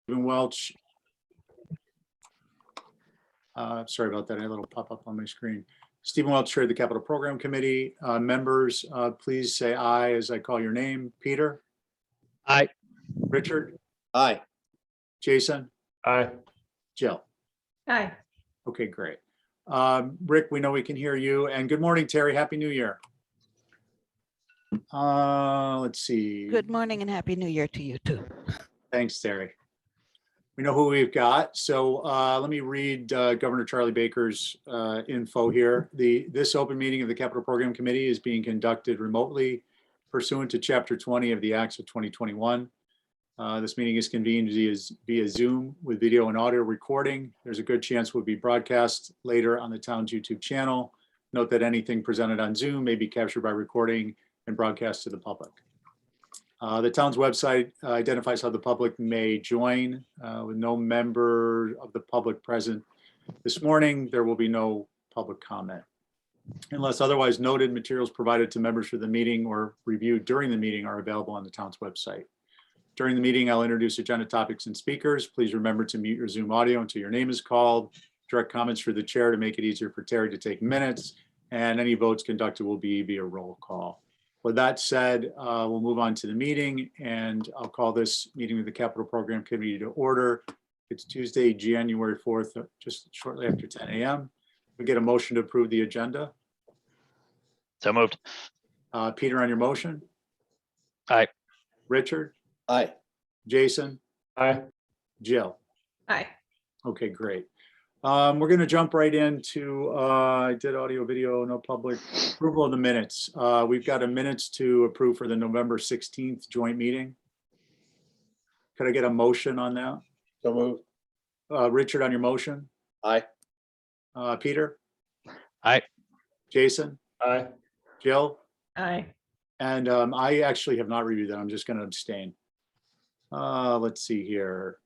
Welch. Sorry about that. I had a little pop-up on my screen. Stephen Welch, Chair of the Capital Program Committee. Members, please say aye as I call your name. Peter? Aye. Richard? Aye. Jason? Aye. Jill? Aye. Okay, great. Rick, we know we can hear you. And good morning, Terry. Happy New Year. Let's see. Good morning and Happy New Year to you too. Thanks, Terry. We know who we've got. So let me read Governor Charlie Baker's info here. This open meeting of the Capital Program Committee is being conducted remotely pursuant to Chapter 20 of the Acts of 2021. This meeting is convened via Zoom with video and audio recording. There's a good chance will be broadcast later on the town's YouTube channel. Note that anything presented on Zoom may be captured by recording and broadcast to the public. The town's website identifies how the public may join. With no member of the public present this morning, there will be no public comment. Unless otherwise noted, materials provided to members for the meeting or reviewed during the meeting are available on the town's website. During the meeting, I'll introduce agenda topics and speakers. Please remember to mute your Zoom audio until your name is called. Direct comments for the chair to make it easier for Terry to take minutes, and any votes conducted will be via roll call. With that said, we'll move on to the meeting, and I'll call this meeting of the Capital Program Committee to order. It's Tuesday, January 4th, just shortly after 10 a.m. We get a motion to approve the agenda. So moved. Peter, on your motion? Aye. Richard? Aye. Jason? Aye. Jill? Aye. Okay, great. We're going to jump right into, I did audio, video, no public approval of the minutes. We've got a minutes to approve for the November 16th joint meeting. Could I get a motion on that? So moved. Richard, on your motion? Aye. Peter? Aye. Jason? Aye. Jill? Aye. And I actually have not reviewed that. I'm just going to abstain. Let's see here.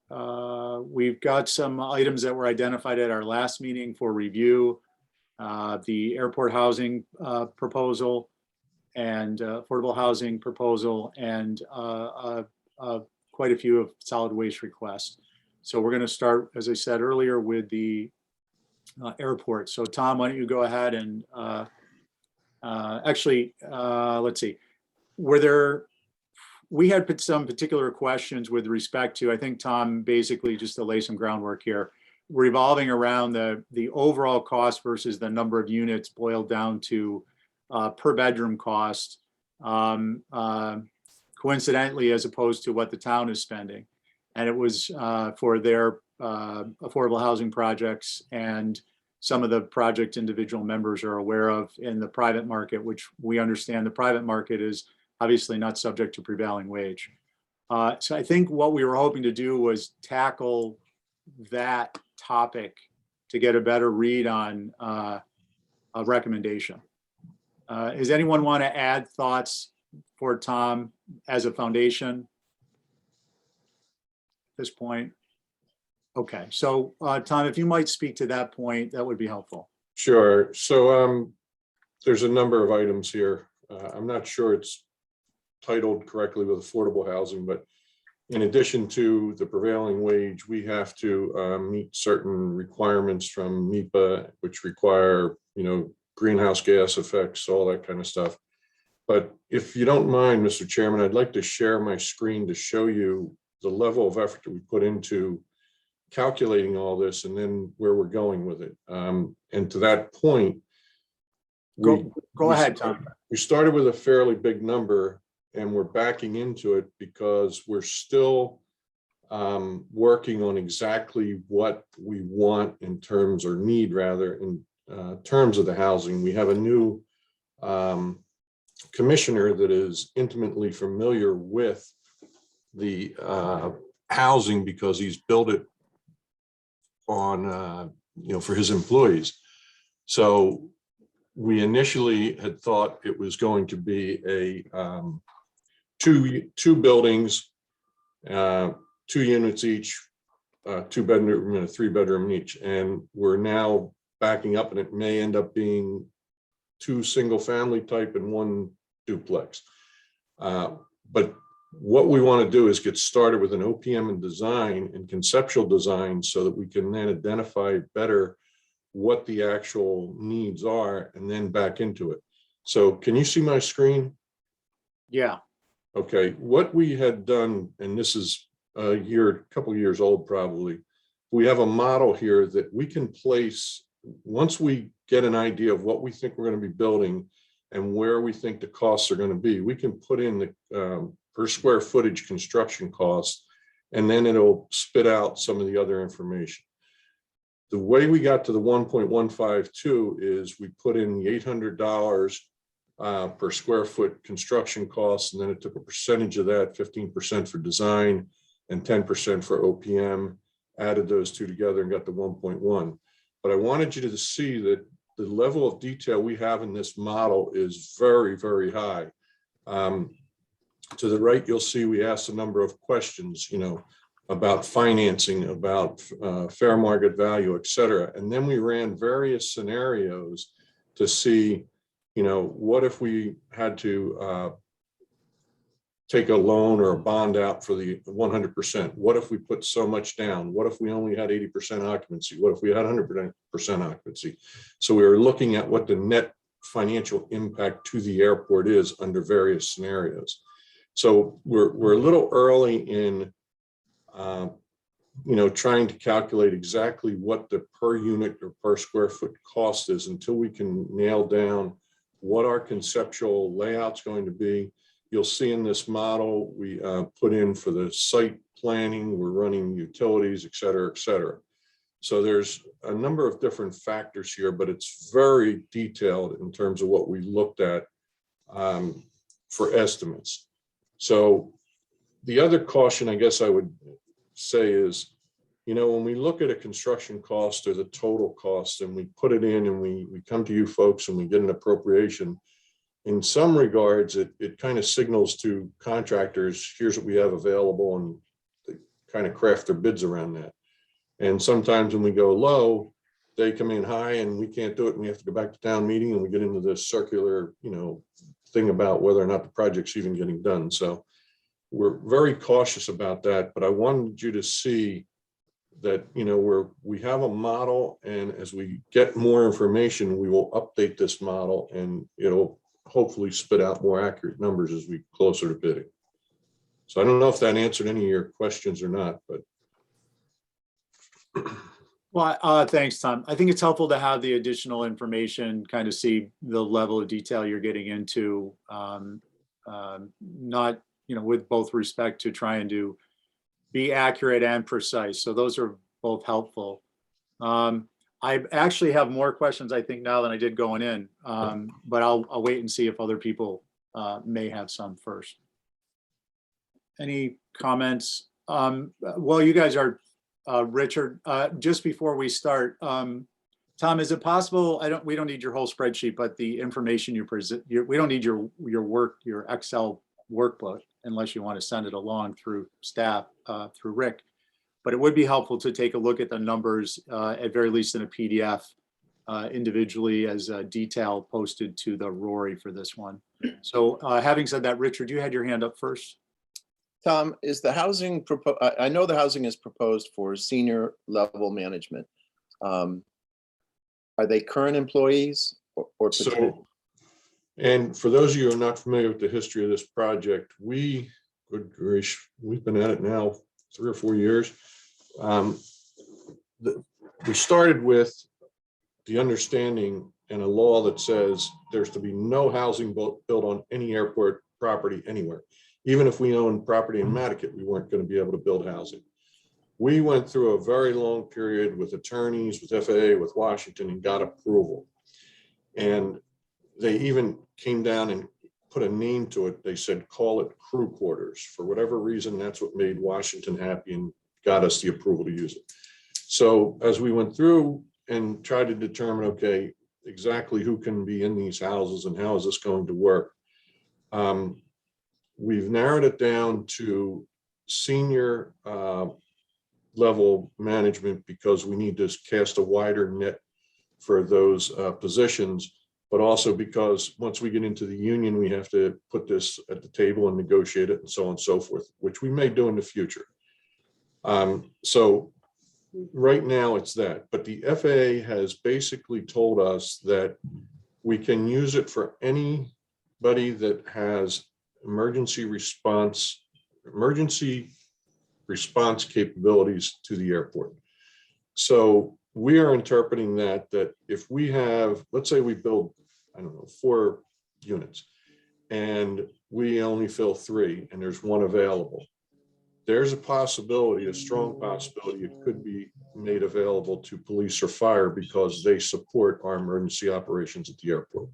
We've got some items that were identified at our last meeting for review. The airport housing proposal and affordable housing proposal, and quite a few of solid waste requests. So we're going to start, as I said earlier, with the airport. So Tom, why don't you go ahead and let's see. We had some particular questions with respect to, I think, Tom, basically just to lay some groundwork here, revolving around the overall cost versus the number of units boiled down to per bedroom cost, coincidentally, as opposed to what the town is spending. And it was for their affordable housing projects and some of the project individual members are aware of in the private market, which we understand the private market is obviously not subject to prevailing wage. So I think what we were hoping to do was tackle that topic to get a better read on a recommendation. Does anyone want to add thoughts for Tom as a foundation at this point? Okay, so Tom, if you might speak to that point, that would be helpful. Sure. So there's a number of items here. I'm not sure it's titled correctly with affordable housing, but in addition to the prevailing wage, we have to meet certain requirements from NEPA, which require, greenhouse gas effects, all that kind of stuff. But if you don't mind, Mr. Chairman, I'd like to share my screen to show you the level of effort that we put into calculating all this and then where we're going with it. And to that point, Go ahead, Tom. We started with a fairly big number and we're backing into it because we're still working on exactly what we want in terms, or need rather, in terms of the housing. We have a new commissioner that is intimately familiar with the housing because he's built it on, for his employees. So we initially had thought it was going to be a two buildings, 2 units each, 2 bedroom and a 3 bedroom each. And we're now backing up and it may end up being 2 single family type and 1 duplex. But what we want to do is get started with an OPM and design and conceptual design so that we can then identify better what the actual needs are and then back into it. So can you see my screen? Yeah. Okay, what we had done, and this is a couple years old probably, we have a model here that we can place once we get an idea of what we think we're going to be building and where we think the costs are going to be. We can put in the per square footage construction costs, and then it'll spit out some of the other information. The way we got to the 1.152 is we put in the $800 per square foot construction costs, and then it took a percentage of that, 15% for design and 10% for OPM, added those two together and got the 1.1. But I wanted you to see that the level of detail we have in this model is very, very high. To the right, you'll see we asked a number of questions, about financing, about fair market value, et cetera. And then we ran various scenarios to see, what if we had to take a loan or a bond out for the 100%? What if we put so much down? What if we only had 80% occupancy? What if we had 100% occupancy? So we were looking at what the net financial impact to the airport is under various scenarios. So we're a little early in trying to calculate exactly what the per unit or per square foot cost is until we can nail down what our conceptual layout's going to be. You'll see in this model, we put in for the site planning, we're running utilities, et cetera, et cetera. So there's a number of different factors here, but it's very detailed in terms of what we looked at for estimates. So the other caution, I guess I would say is, when we look at a construction cost or the total cost and we put it in and we come to you folks and we get an appropriation, in some regards, it kind of signals to contractors, here's what we have available, and they kind of craft their bids around that. And sometimes when we go low, they come in high and we can't do it, and we have to go back to town meeting, and we get into this circular, thing about whether or not the project's even getting done. So we're very cautious about that, but I wanted you to see that, we have a model, and as we get more information, we will update this model, and it'll hopefully spit out more accurate numbers as we closer to bidding. So I don't know if that answered any of your questions or not, but. Well, thanks, Tom. I think it's helpful to have the additional information, kind of see the level of detail you're getting into, not, with both respect to trying to be accurate and precise. So those are both helpful. I actually have more questions, I think, now than I did going in, but I'll wait and see if other people may have some first. Any comments? Well, you guys are, Richard, just before we start, Tom, is it possible, we don't need your whole spreadsheet, but the information you present, we don't need your work, your Excel workbook, unless you want to send it along through staff, through Rick. But it would be helpful to take a look at the numbers, at very least in a PDF, individually as a detail posted to the Rory for this one. So having said that, Richard, you had your hand up first. Tom, is the housing, I know the housing is proposed for senior level management. Are they current employees or So, and for those of you who are not familiar with the history of this project, we've been at it now 3 or 4 years. We started with the understanding and a law that says there's to be no housing built on any airport property anywhere. Even if we own property in Mattakit, we weren't going to be able to build housing. We went through a very long period with attorneys, with FAA, with Washington, and got approval. And they even came down and put a name to it. They said, call it crew quarters. For whatever reason, that's what made Washington happy and got us the approval to use it. So as we went through and tried to determine, okay, exactly who can be in these houses and how is this going to work, we've narrowed it down to senior level management because we need to cast a wider net for those positions. but also because once we get into the union, we have to put this at the table and negotiate it and so on and so forth, which we may do in the future. So right now it's that, but the FAA has basically told us that we can use it for anybody that has emergency response capabilities to the airport. So we are interpreting that if we have, let's say we build, I don't know, 4 units and we only fill 3 and there's 1 available, there's a possibility, a strong possibility, it could be made available to police or fire because they support our emergency operations at the airport.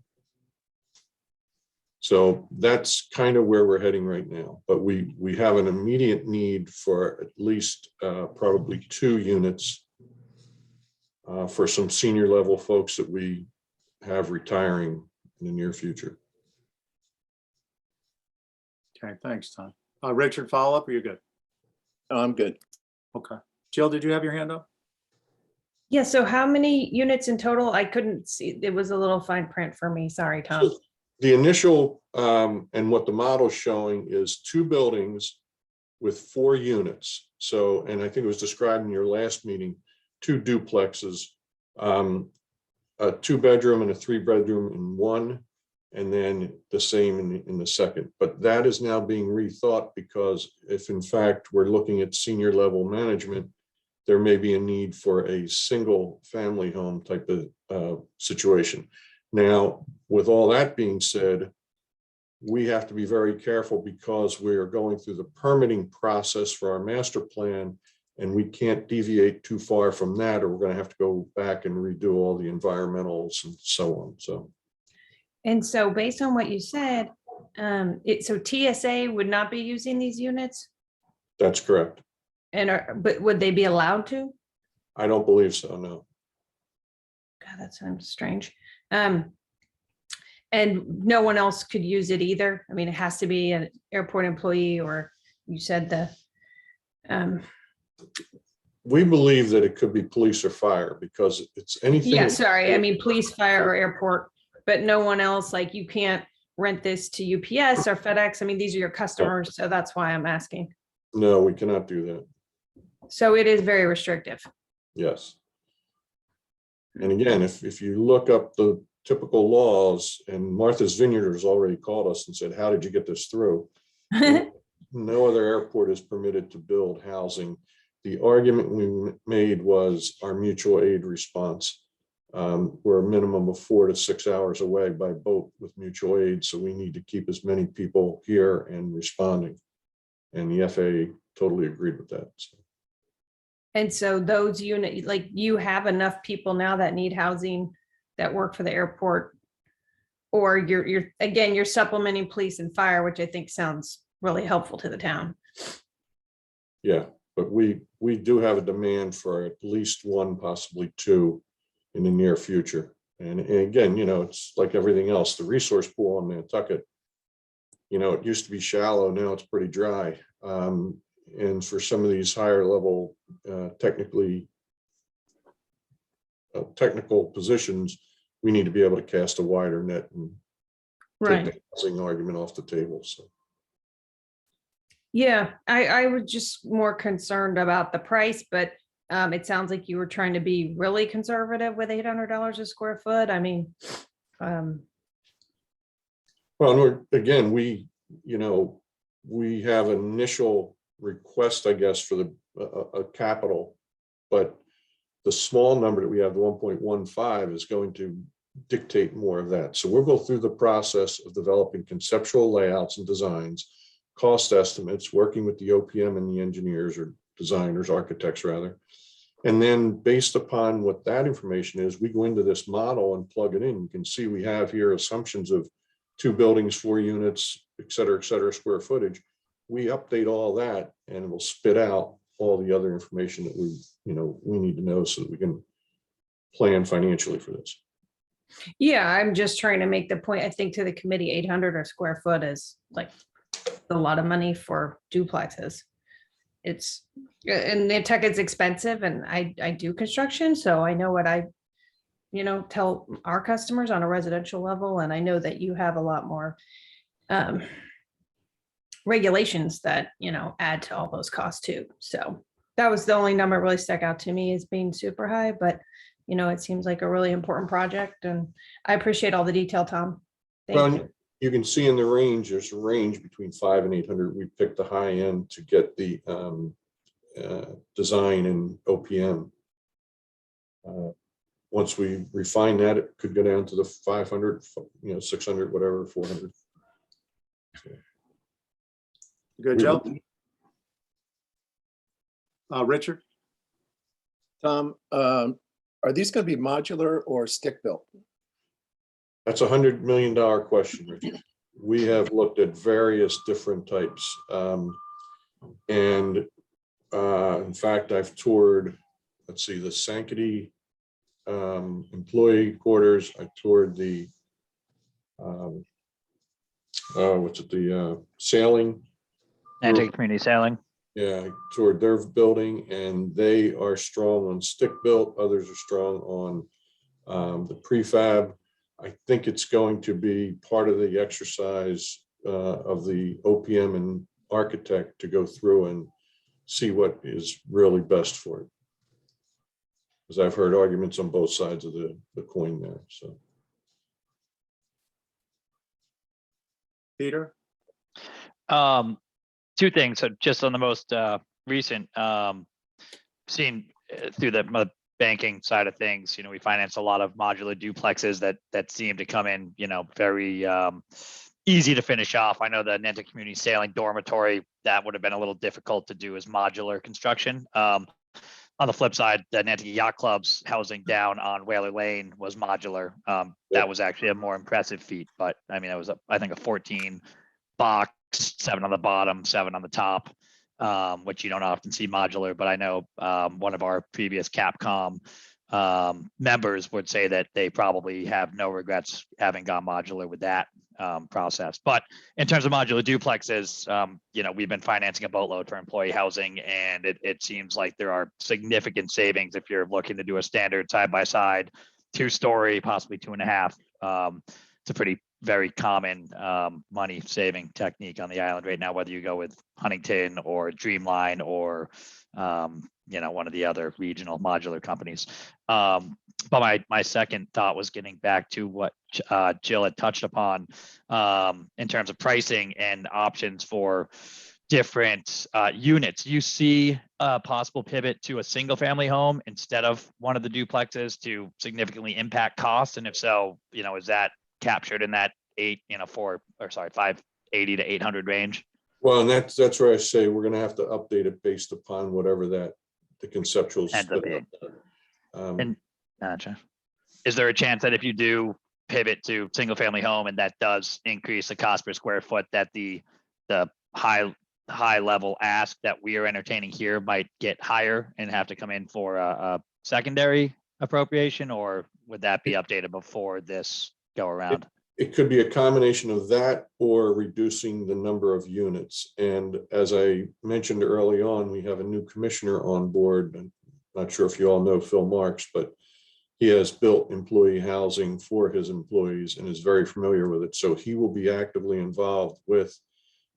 So that's kind of where we're heading right now, but we have an immediate need for at least probably 2 units for some senior level folks that we have retiring in the near future. Okay, thanks, Tom. Richard, follow up, or you're good? No, I'm good. Okay. Jill, did you have your hand up? Yeah, so how many units in total? I couldn't see, it was a little fine print for me. Sorry, Tom. The initial and what the model's showing is 2 buildings with 4 units. So, and I think it was described in your last meeting, 2 duplexes, a 2-bedroom and a 3-bedroom in one, and then the same in the second. But that is now being rethought because if in fact we're looking at senior level management, there may be a need for a single family home type of situation. Now, with all that being said, we have to be very careful because we are going through the permitting process for our master plan, and we can't deviate too far from that, or we're going to have to go back and redo all the environmentals and so on. So, And so based on what you said, so TSA would not be using these units? that's correct. But would they be allowed to? I don't believe so, no. God, that sounds strange. And no one else could use it either? I mean, it has to be an airport employee, or you said We believe that it could be police or fire because it's anything. yeah, sorry. I mean, police, fire, or airport, but no one else, like you can't rent this to UPS or FedEx. I mean, these are your customers, so that's why I'm asking. No, we cannot do that. So it is very restrictive. Yes. And again, if you look up the typical laws, and Martha's Vineyard has already called us and said, how did you get this through? No other airport is permitted to build housing. The argument we made was our mutual aid response. We're a minimum of 4 to 6 hours away by boat with mutual aid, so we need to keep as many people here and responding. And the FAA totally agreed with that. So. And so those units, like you have enough people now that need housing that work for the airport, or you're supplementing police and fire, which I think sounds really helpful to the town. Yeah, but we do have a demand for at least 1, possibly 2 in the near future. And again, you know, it's like everything else, the resource pool on Nantucket, you know, it used to be shallow, now it's pretty dry. And for some of these higher level technical positions, we need to be able to cast a wider net and take the housing argument off the table. So. Yeah, I was just more concerned about the price, but it sounds like you were trying to be really conservative with $800 a square foot. I mean, well, again, we have an initial request, I guess, for a capital, but the small number that we have, the 1.15, is going to dictate more of that. So we'll go through the process of developing conceptual layouts and designs, cost estimates, working with the OPM and the engineers or designers, architects rather. And then based upon what that information is, we go into this model and plug it in. You can see we have here assumptions of 2 buildings, 4 units, et cetera, square footage. We update all that and it will spit out all the other information that we need to know so that we can plan financially for this. yeah, I'm just trying to make the point, I think, to the committee, 800 a square foot is like a lot of money for duplexes. And Nantucket's expensive, and I do construction, so I know what tell our customers on a residential level. And I know that you have a lot more regulations that, add to all those costs too. So that was the only number that really stuck out to me as being super high, but it seems like a really important project, and I appreciate all the detail, Tom. Thank Well, you. you can see in the range, there's a range between 500 and 800. We picked the high end to get the design and OPM. Once we refine that, it could go down to the 500, 600, whatever, 400. So, Good, Joe? Richard? Tom, are these going to be modular or stick built? that's $100 million question, Richard. We have looked at various different types. In fact, I've toured, let's see, the Sankaty employee quarters. I toured the, the sailing. Nantucket Community Sailing. Yeah, I toured their building, and they are strong on stick built. Others are strong on the prefab. I think it's going to be part of the exercise of the OPM and architect to go through and see what is really best for it. Because I've heard arguments on both sides of the coin there. So, Peter? Two things. So just on the most recent, seen through the banking side of things, we finance a lot of modular duplexes that seem to come in, very easy to finish off. I know the Nantucket Community Sailing Dormitory, that would have been a little difficult to do as modular construction. On the flip side, the Nantucket Yacht Club's housing down on Whaler Lane was modular. That was actually a more impressive feat, but I mean, it was, I think, a 14 box, 7 on the bottom, 7 on the top, which you don't often see modular. But I know one of our previous Capcom members would say that they probably have no regrets having gone modular with that process. But in terms of modular duplexes, we've been financing a boatload for employee housing, and it seems like there are significant savings if you're looking to do a standard side-by-side, 2-story, possibly 2.5. It's a pretty very common money saving technique on the island right now, whether you go with Huntington or Dreamline or one of the other regional modular companies. But my second thought was getting back to what Jill had touched upon in terms of pricing and options for different units. You see a possible pivot to a single family home instead of one of the duplexes to significantly impact costs? And if so, is that captured in that 580 to 800 range? well, and that's where I say we're going to have to update it based upon whatever the conceptual Ends up split being. And gotcha. Is there a chance that if you do pivot to single family home and that does increase the cost per square foot, that the high level ask that we are entertaining here might get higher and have to come in for a secondary appropriation, or would that be updated before this go around? It could be a combination of that or reducing the number of units. And as I mentioned early on, we have a new commissioner on board. I'm not sure if you all know Phil Marks, but he has built employee housing for his employees and is very familiar with it. So he will be actively involved with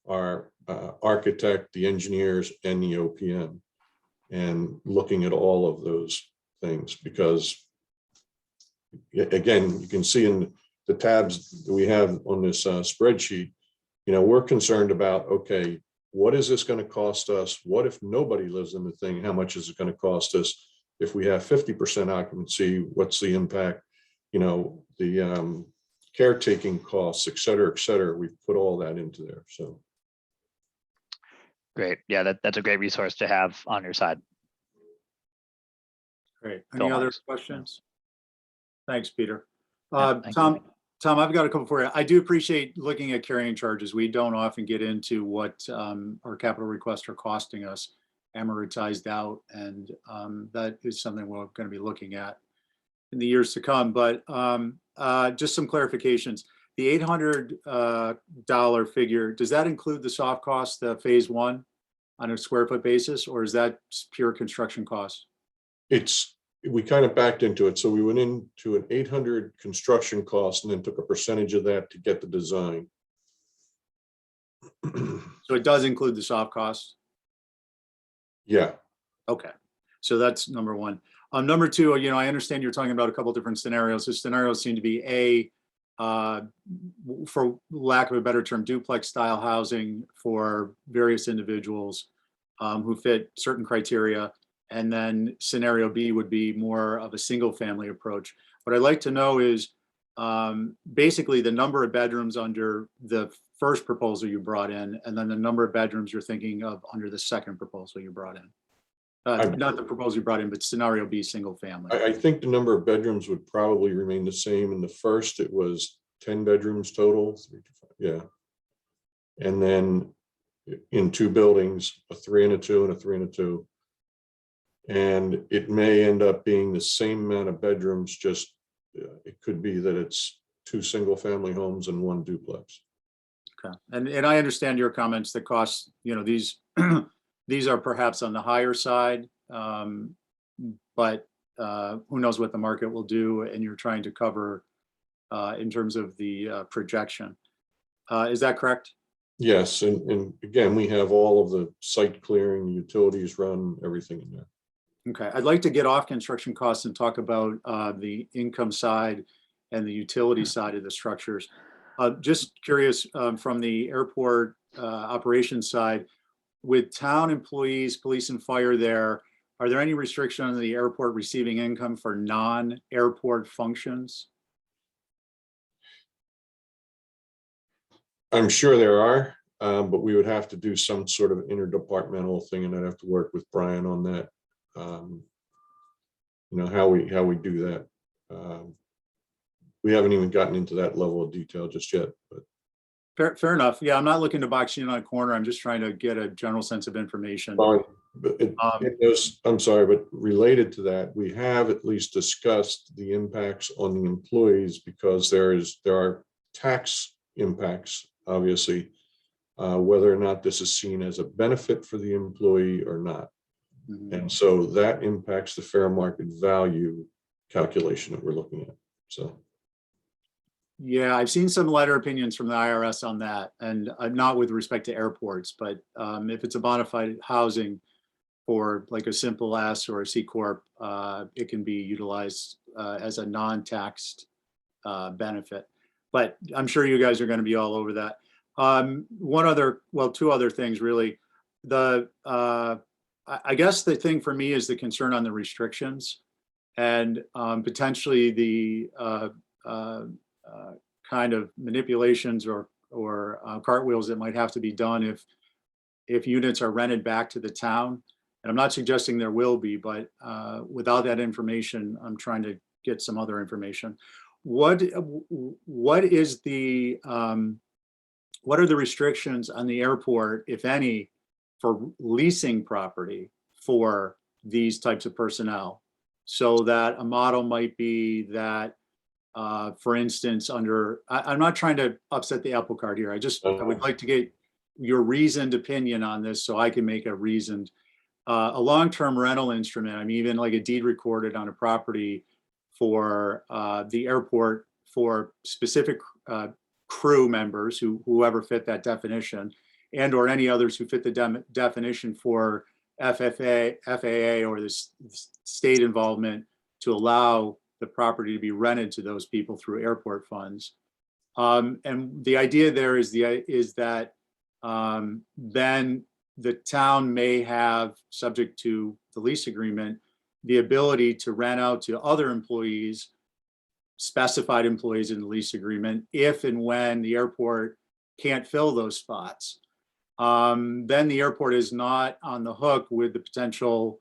our architect, the engineers, and the OPM, and looking at all of those things, because again, you can see in the tabs that we have on this spreadsheet, we're concerned about, okay, what is this going to cost us? What if nobody lives in the thing? How much is it going to cost us? If we have 50% occupancy, what's the impact? The caretaking costs, et cetera, et cetera. We've put all that into there. So Great. Yeah, that's a great resource to have on your side. Great. Phil Any other Marks. questions? Thanks, Peter. Yeah, thank you. Tom, I've got a couple for you. I do appreciate looking at carrying charges. We don't often get into what our capital requests are costing us amortized out, and that is something we're going to be looking at in the years to come. But just some clarifications. The $800 figure, does that include the soft cost, the phase 1 on a square foot basis, or is that pure construction cost? it's we kind of backed into it. So we went into an 800 construction cost and then took a percentage of that to get the design. So it does include the soft costs? Yeah, Okay, so that's number one. Number two, I understand you're talking about a couple different scenarios. The scenarios seem to be for lack of a better term, duplex style housing for various individuals who fit certain criteria. And then scenario B would be more of a single family approach. What I'd like to know is basically the number of bedrooms under the first proposal you brought in, and then the number of bedrooms you're thinking of under the second proposal you brought in. Not the proposal you brought in, but scenario B, single family. I think the number of bedrooms would probably remain the same. In the first, it was 10 bedrooms total. 3 to 5, yeah. And then in 2 buildings, a 3 and a 2 and a 3 and a 2. And it may end up being the same amount of bedrooms, just it could be that it's 2 single family homes and 1 duplex. Okay, and I understand your comments that costs, these these are perhaps on the higher side, but who knows what the market will do, and you're trying to cover in terms of the projection. Is that correct? Yes, and again, we have all of the site clearing, utilities run, everything in there. Okay, I'd like to get off construction costs and talk about the income side and the utility side of the structures. Just curious, from the airport operations side, with town employees, police and fire there, are there any restrictions on the airport receiving income for non-airport functions? I'm sure there are, but we would have to do some sort of interdepartmental thing, and I'd have to work with Brian on that. How we do that. We haven't even gotten into that level of detail just yet, but Fair enough. Yeah, I'm not looking to box you in on a corner. I'm just trying to get a general sense of information. fine. But I'm sorry, but related to that, we have at least discussed the impacts on the employees, because there are tax impacts, obviously, whether or not this is seen as a benefit for the employee or not. Mhm. And so that impacts the fair market value calculation that we're looking at. So, Yeah, I've seen some letter opinions from the IRS on that, and not with respect to airports, but if it's a bona fide housing for like a simple S or a C corp, it can be utilized as a non-taxed benefit. But I'm sure you guys are going to be all over that. Two other things really. I guess the thing for me is the concern on the restrictions and potentially the kind of manipulations or cartwheels that might have to be done if units are rented back to the town. And I'm not suggesting there will be, but without that information, I'm trying to get some other information. What is the what are the restrictions on the airport, if any, for leasing property for these types of personnel? So that a model might be that, for instance, I'm not trying to upset the apple cart here. I would like to get your reasoned opinion on this so I can make a reasoned, a long-term rental instrument. I mean, even like a deed recorded on a property for the airport for specific crew members whoever fit that definition, and or any others who fit the definition for FAA or the state involvement to allow the property to be rented to those people through airport funds. And the idea there is that then the town may have, subject to the lease agreement, the ability to rent out to other employees, specified employees in the lease agreement, if and when the airport can't fill those spots. Then the airport is not on the hook with the potential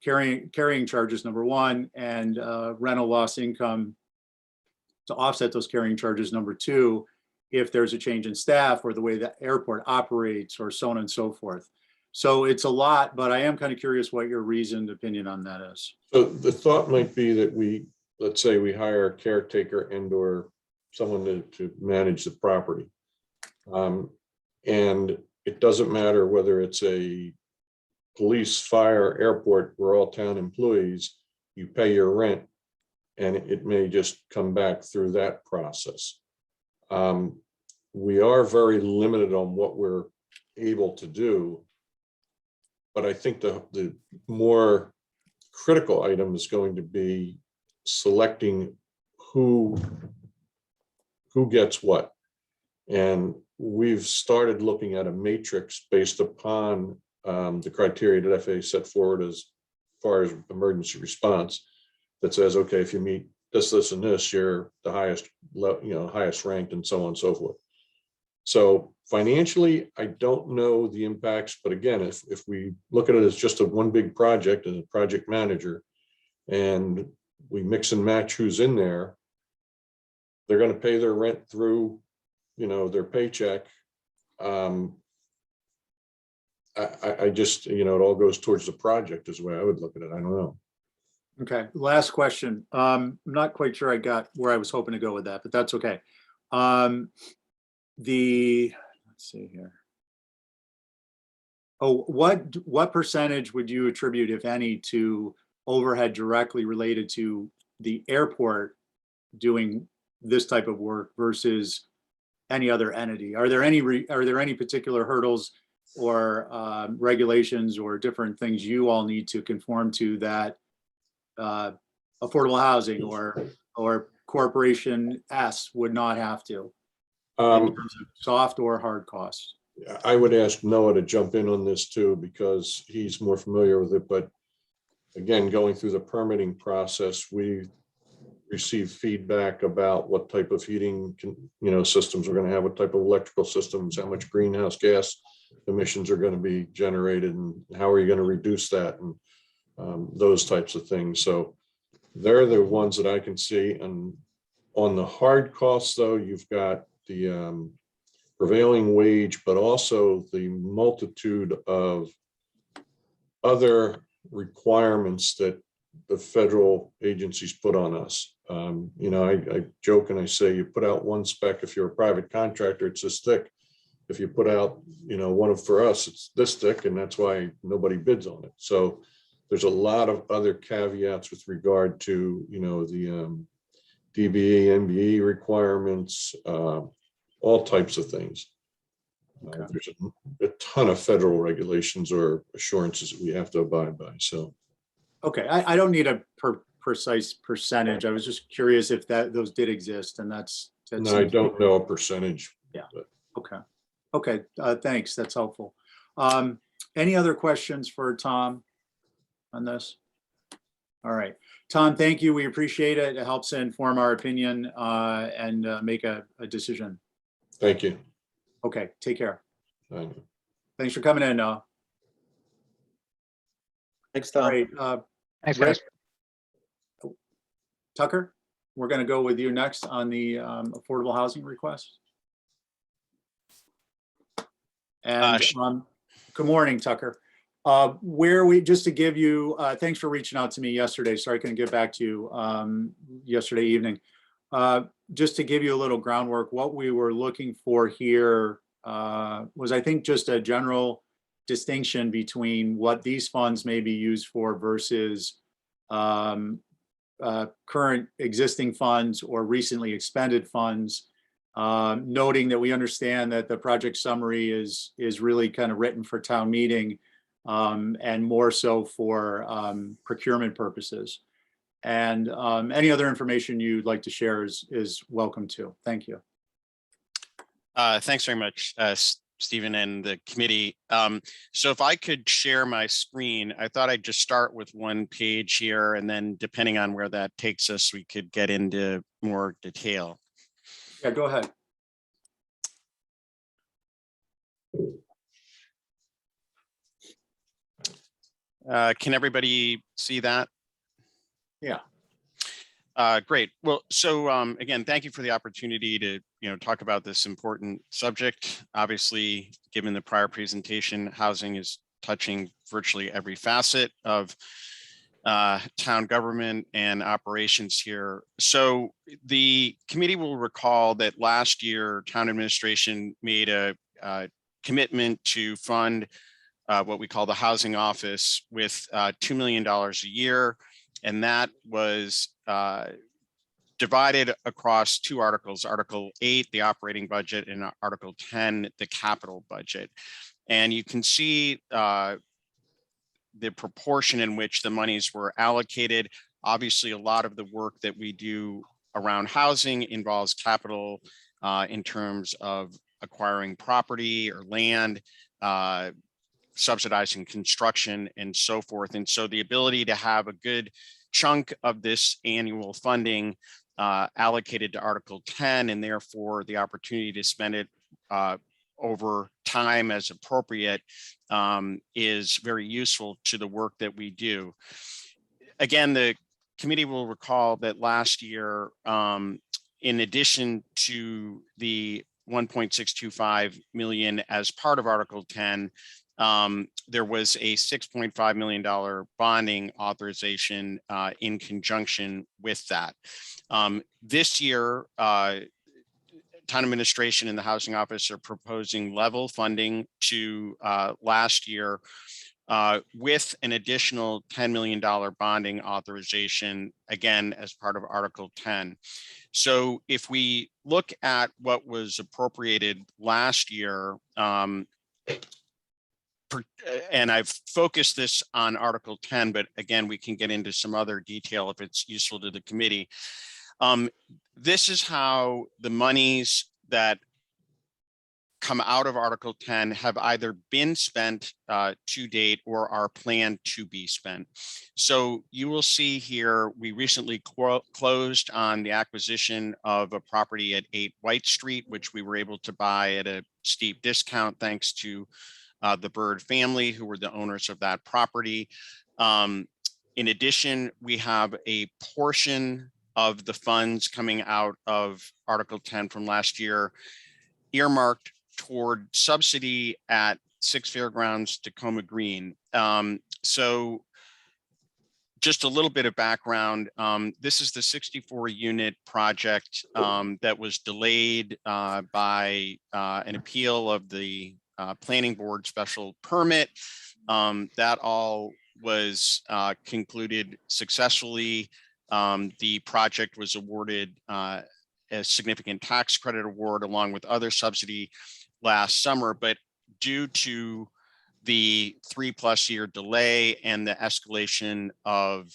carrying charges, number one, and rental loss income to offset those carrying charges, number two, if there's a change in staff or the way the airport operates or so on and so forth. So it's a lot, but I am kind of curious what your reasoned opinion on that is. so the thought might be that let's say we hire a caretaker and or someone to manage the property. And it doesn't matter whether it's a police, fire, airport, we're all town employees. you pay your rent, and it may just come back through that process. We are very limited on what we're able to do, but I think the more critical item is going to be selecting who gets what. And we've started looking at a matrix based upon the criteria that FAA set forward as far as emergency response that says, okay, if you meet this, this, and this, you're the highest, highest ranked, and so on and so forth. So financially, I don't know the impacts, but again, if we look at it as just one big project as a project manager, and we mix and match who's in there, they're going to pay their rent through, their paycheck. I just, it all goes towards the project is the way I would look at it. I don't know. Okay, last question. I'm not quite sure I got where I was hoping to go with that, but that's okay. Let's see here. Oh, what percentage would you attribute, if any, to overhead directly related to the airport doing this type of work versus any other entity? Are there any particular hurdles or regulations or different things you all need to conform to that affordable housing or Corporation S would not have to, in terms of soft or hard costs? I would ask Noah to jump in on this too, because he's more familiar with it. But again, going through the permitting process, we receive feedback about what type of heating systems we're going to have, what type of electrical systems, how much greenhouse gas emissions are going to be generated, and how are you going to reduce that, and those types of things. So they're the ones that I can see. And on the hard costs, though, you've got the prevailing wage, but also the multitude of other requirements that the federal agencies put on us. I joke and I say, you put out one spec if you're a private contractor, it's this thick. If you put out, for us, it's this thick, and that's why nobody bids on it. So there's a lot of other caveats with regard to, the DBE, MBE requirements, all types of things. There's a ton of federal regulations or assurances that we have to abide by. So, okay, I don't need a precise percentage. I was just curious if those did exist, and that's no, I don't know a percentage. Yeah. But. Okay. Thanks. That's helpful. Any other questions for Tom on this? All right, Tom, thank you. We appreciate it. It helps inform our opinion and make a decision. Thank you. Okay, take care. Thank you. Thanks for coming in. Thanks, Tom. All right, Thanks, Rick? guys. Tucker, we're going to go with you next on the affordable housing request. And good morning, Tucker. Just to give you, thanks for reaching out to me yesterday. Sorry I couldn't get back to you yesterday evening. Just to give you a little groundwork, what we were looking for here was, I think, just a general distinction between what these funds may be used for versus current existing funds or recently expended funds. Noting that we understand that the project summary is really kind of written for town meeting and more so for procurement purposes. And any other information you'd like to share is welcome too. Thank you. Thanks very much, Stephen and the committee. So if I could share my screen, I thought I'd just start with one page here, and then depending on where that takes us, we could get into more detail. Yeah, go ahead. Can everybody see that? Yeah. Great. Well, so again, thank you for the opportunity to talk about this important subject. Obviously, given the prior presentation, housing is touching virtually every facet of town government and operations here. So the committee will recall that last year, town administration made a commitment to fund what we call the housing office with $2 million a year. And that was divided across two articles, Article 8, the operating budget, and Article 10, the capital budget. And you can see the proportion in which the monies were allocated. Obviously, a lot of the work that we do around housing involves capital in terms of acquiring property or land, subsidizing construction, and so forth. And so the ability to have a good chunk of this annual funding allocated to Article 10, and therefore the opportunity to spend it over time as appropriate, is very useful to the work that we do. Again, the committee will recall that last year, in addition to the 1.625 million as part of Article 10, there was a $6.5 million bonding authorization in conjunction with that. This year, town administration and the housing office are proposing level funding to last year with an additional $10 million bonding authorization, again, as part of Article 10. So if we look at what was appropriated last year, and I've focused this on Article 10, but again, we can get into some other detail if it's useful to the committee. This is how the monies that come out of Article 10 have either been spent to date or are planned to be spent. So you will see here, we recently closed on the acquisition of a property at 8 White Street, which we were able to buy at a steep discount thanks to the Bird family, who were the owners of that property. In addition, we have a portion of the funds coming out of Article 10 from last year earmarked toward subsidy at Six Fairgrounds Tacoma Green. So just a little bit of background. This is the 64 unit project that was delayed by an appeal of the planning board special permit. That all was concluded successfully. The project was awarded a significant tax credit award along with other subsidy last summer, but due to the 3+ year delay and the escalation of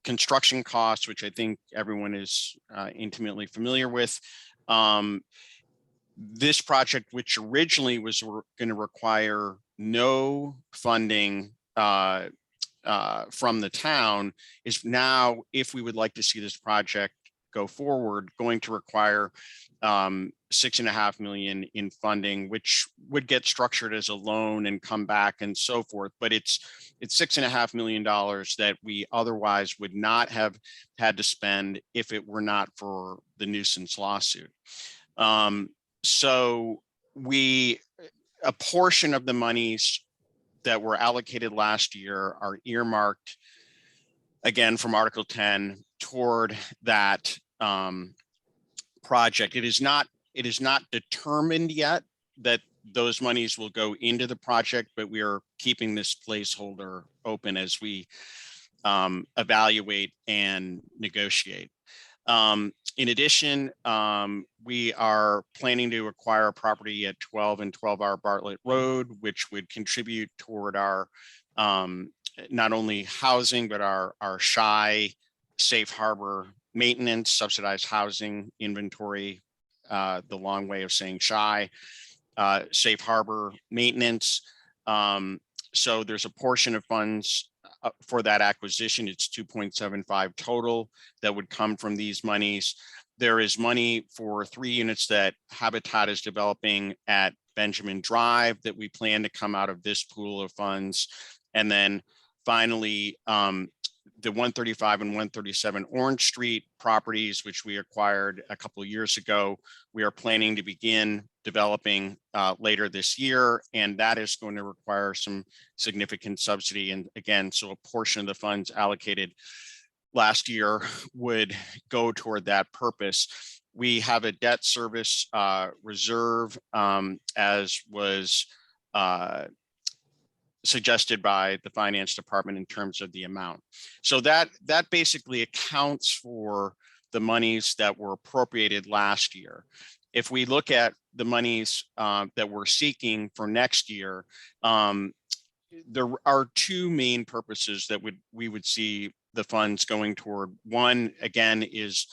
construction costs, which I think everyone is intimately familiar with, this project, which originally was going to require no funding from the town, is now, if we would like to see this project go forward, going to require $6.5 million in funding, which would get structured as a loan and come back and so forth. But it's $6.5 million that we otherwise would not have had to spend if it were not for the nuisance lawsuit. So a portion of the monies that were allocated last year are earmarked, again, from Article 10 toward that project. It is not determined yet that those monies will go into the project, but we are keeping this placeholder open as we evaluate and negotiate. In addition, we are planning to acquire a property at 12 and 12R Bartlett Road, which would contribute toward our not only housing, but our SHI safe harbor maintenance, subsidized housing inventory, the long way of saying SHI, safe harbor maintenance. So there's a portion of funds for that acquisition. It's 2.75 total that would come from these monies. There is money for 3 units that Habitat is developing at Benjamin Drive that we plan to come out of this pool of funds. And then finally, the 135 and 137 Orange Street properties, which we acquired a couple of years ago, we are planning to begin developing later this year, and that is going to require some significant subsidy. And again, so a portion of the funds allocated last year would go toward that purpose. We have a debt service reserve, as was suggested by the finance department in terms of the amount. So that basically accounts for the monies that were appropriated last year. If we look at the monies that we're seeking for next year, there are two main purposes that we would see the funds going toward. One, again, is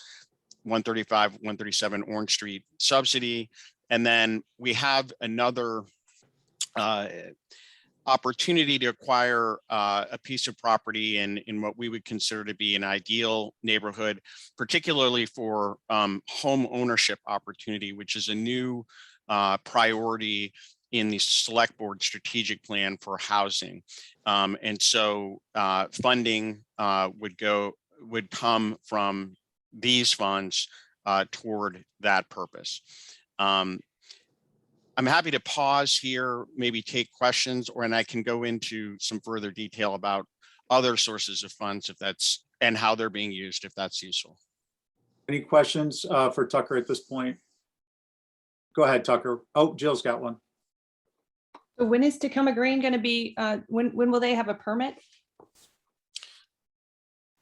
135, 137 Orange Street subsidy. And then we have another opportunity to acquire a piece of property in what we would consider to be an ideal neighborhood, particularly for home ownership opportunity, which is a new priority in the select board strategic plan for housing. And so funding would come from these funds toward that purpose. I'm happy to pause here, maybe take questions, and I can go into some further detail about other sources of funds if that's, and how they're being used, if that's useful. Any questions for Tucker at this point? Go ahead, Tucker. Oh, Jill's got one. So when is Tacoma Green going to be, when will they have a permit?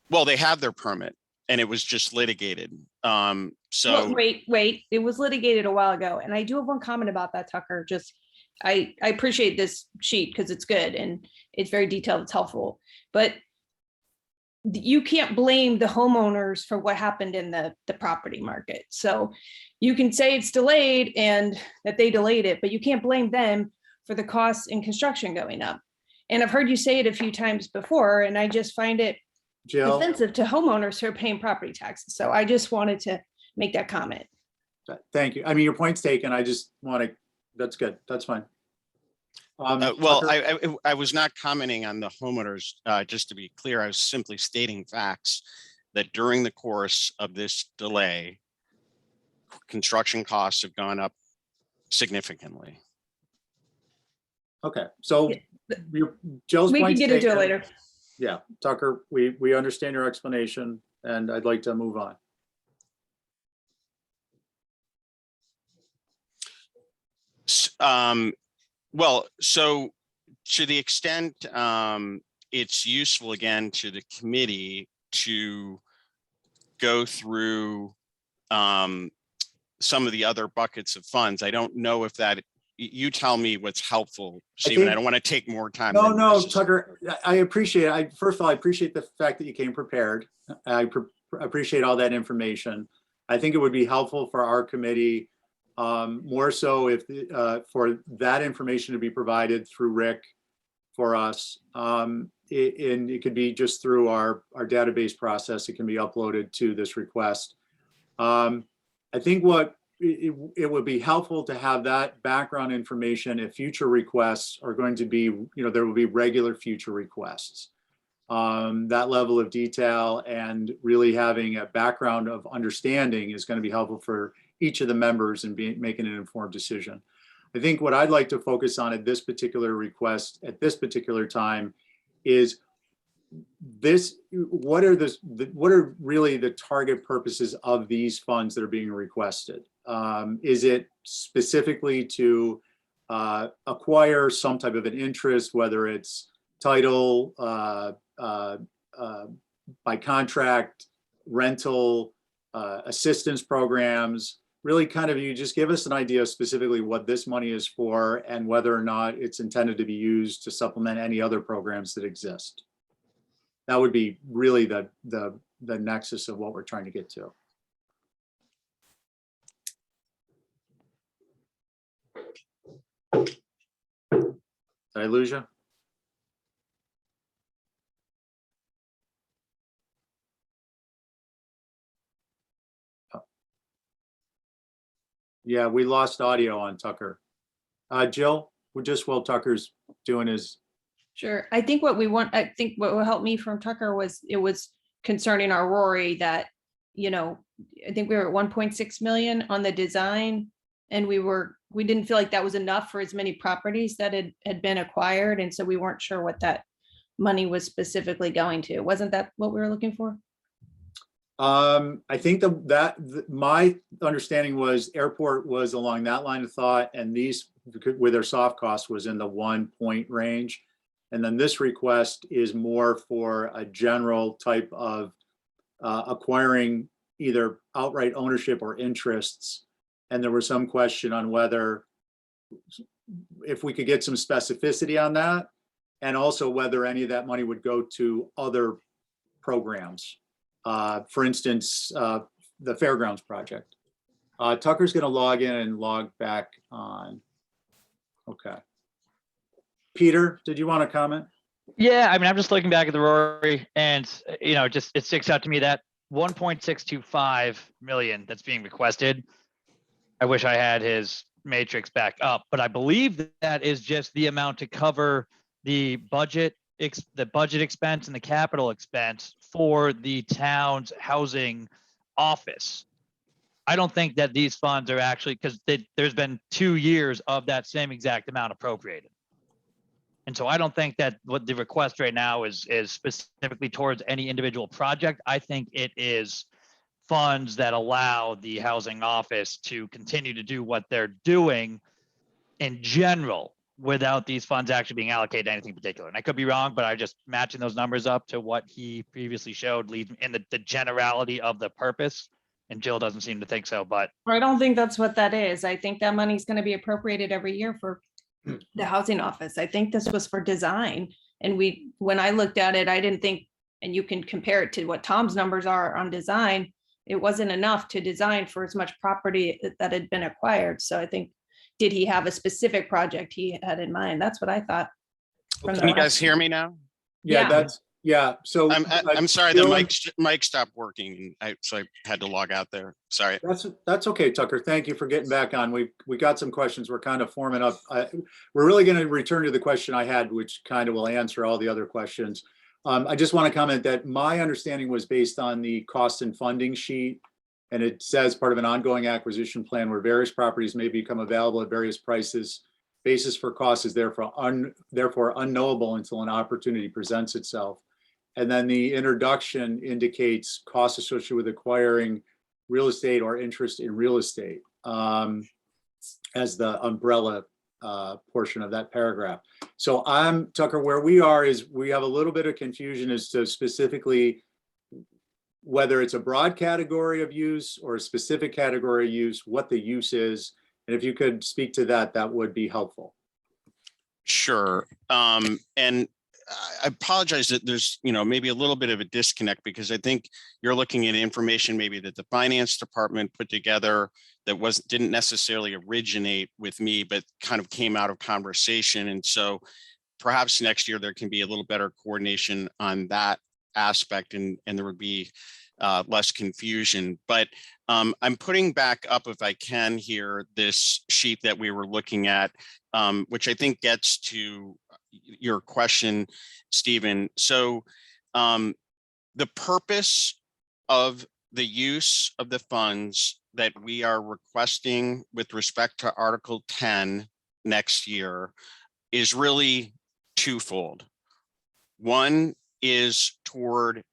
Well, they have their permit and it was just litigated. So Well, wait, it was litigated a while ago. And I do have one comment about that, Tucker. Just, I appreciate this sheet because it's good and it's very detailed, it's helpful. But you can't blame the homeowners for what happened in the property market. So you can say it's delayed and that they delayed it, but you can't blame them for the costs in construction going up. And I've heard you say it a few times before, and I just find it Jill, offensive to homeowners who are paying property taxes. So I just wanted to make that comment. thank you. I mean, your point's taken. I just want to, that's good. That's fine. well, Tucker? I was not commenting on the homeowners, just to be clear. I was simply stating facts that during the course of this delay, construction costs have gone up significantly. Okay, so Yeah, Jill's we can point's get into it taken. later. Yeah, Tucker, we understand your explanation and I'd like to move on. Well, so to the extent it's useful again to the committee to go through some of the other buckets of funds. I don't know if that, you tell me what's helpful, Stephen. I don't want to take more time. No, than no, necessary. Tucker, I appreciate it. First of all, I appreciate the fact that you came prepared. I appreciate all that information. I think it would be helpful for our committee, more so if for that information to be provided through Rick for us. And it could be just through our database process. It can be uploaded to this request. I think what it would be helpful to have that background information if future requests are going to be, there will be regular future requests. That level of detail and really having a background of understanding is going to be helpful for each of the members in making an informed decision. I think what I'd like to focus on at this particular request at this particular time is what are really the target purposes of these funds that are being requested? Is it specifically to acquire some type of an interest, whether it's title, by contract, rental, assistance programs? Really kind of, you just give us an idea specifically what this money is for and whether or not it's intended to be used to supplement any other programs that exist. That would be really the nexus of what we're trying to get to. Did I lose you? Oh. Yeah, we lost audio on Tucker. Jill, we're just while Tucker's doing his. Sure. I think what will help me from Tucker was, it was concerning our Rory that, I think we were at 1.6 million on the design, and we didn't feel like that was enough for as many properties that had been acquired. And so we weren't sure what that money was specifically going to. Wasn't that what we were looking for? I think my understanding was airport was along that line of thought, and these, with their soft cost, was in the 1 point range. And then this request is more for a general type of acquiring either outright ownership or interests. And there was some question on whether, if we could get some specificity on that, and also whether any of that money would go to other programs. For instance, the Fairgrounds project. Tucker's going to log in and log back on. Okay. Peter, did you want to comment? Yeah, I mean, I'm just looking back at the Rory, and just it sticks out to me that 1.625 million that's being requested. I wish I had his matrix back up, but I believe that is just the amount to cover the budget expense and the capital expense for the town's housing office. I don't think that these funds are actually, because there's been 2 years of that same exact amount appropriated. And so I don't think that what the request right now is specifically towards any individual project. I think it is funds that allow the housing office to continue to do what they're doing in general without these funds actually being allocated to anything particular. And I could be wrong, but I just matching those numbers up to what he previously showed leads in the generality of the purpose. And Jill doesn't seem to think so, but I don't think that's what that is. I think that money's going to be appropriated every year for the housing office. I think this was for design. And when I looked at it, I didn't think, and you can compare it to what Tom's numbers are on design, it wasn't enough to design for as much property that had been acquired. So I think, did he have a specific project he had in mind? That's what I thought. from the Can you last- guys hear me now? Yeah. So I'm sorry, the Dylan- mic stopped working. So I had to log out there. Sorry. That's okay, Tucker. Thank you for getting back on. We got some questions. We're kind of forming up. We're really going to return to the question I had, which kind of will answer all the other questions. I just want to comment that my understanding was based on the cost and funding sheet. And it says part of an ongoing acquisition plan where various properties may become available at various prices. Basis for cost is therefore unknowable until an opportunity presents itself. And then the introduction indicates costs associated with acquiring real estate or interest in real estate as the umbrella portion of that paragraph. So Tucker, where we are is we have a little bit of confusion as to specifically whether it's a broad category of use or a specific category of use, what the use is. And if you could speak to that, that would be helpful. Sure. And I apologize that there's, maybe a little bit of a disconnect because I think you're looking at information maybe that the finance department put together that didn't necessarily originate with me, but kind of came out of conversation. And so perhaps next year there can be a little better coordination on that aspect and there would be less confusion. But I'm putting back up, if I can here, this sheet that we were looking at, which I think gets to your question, Stephen. So the purpose of the use of the funds that we are requesting with respect to Article 10 next year is really twofold. One is toward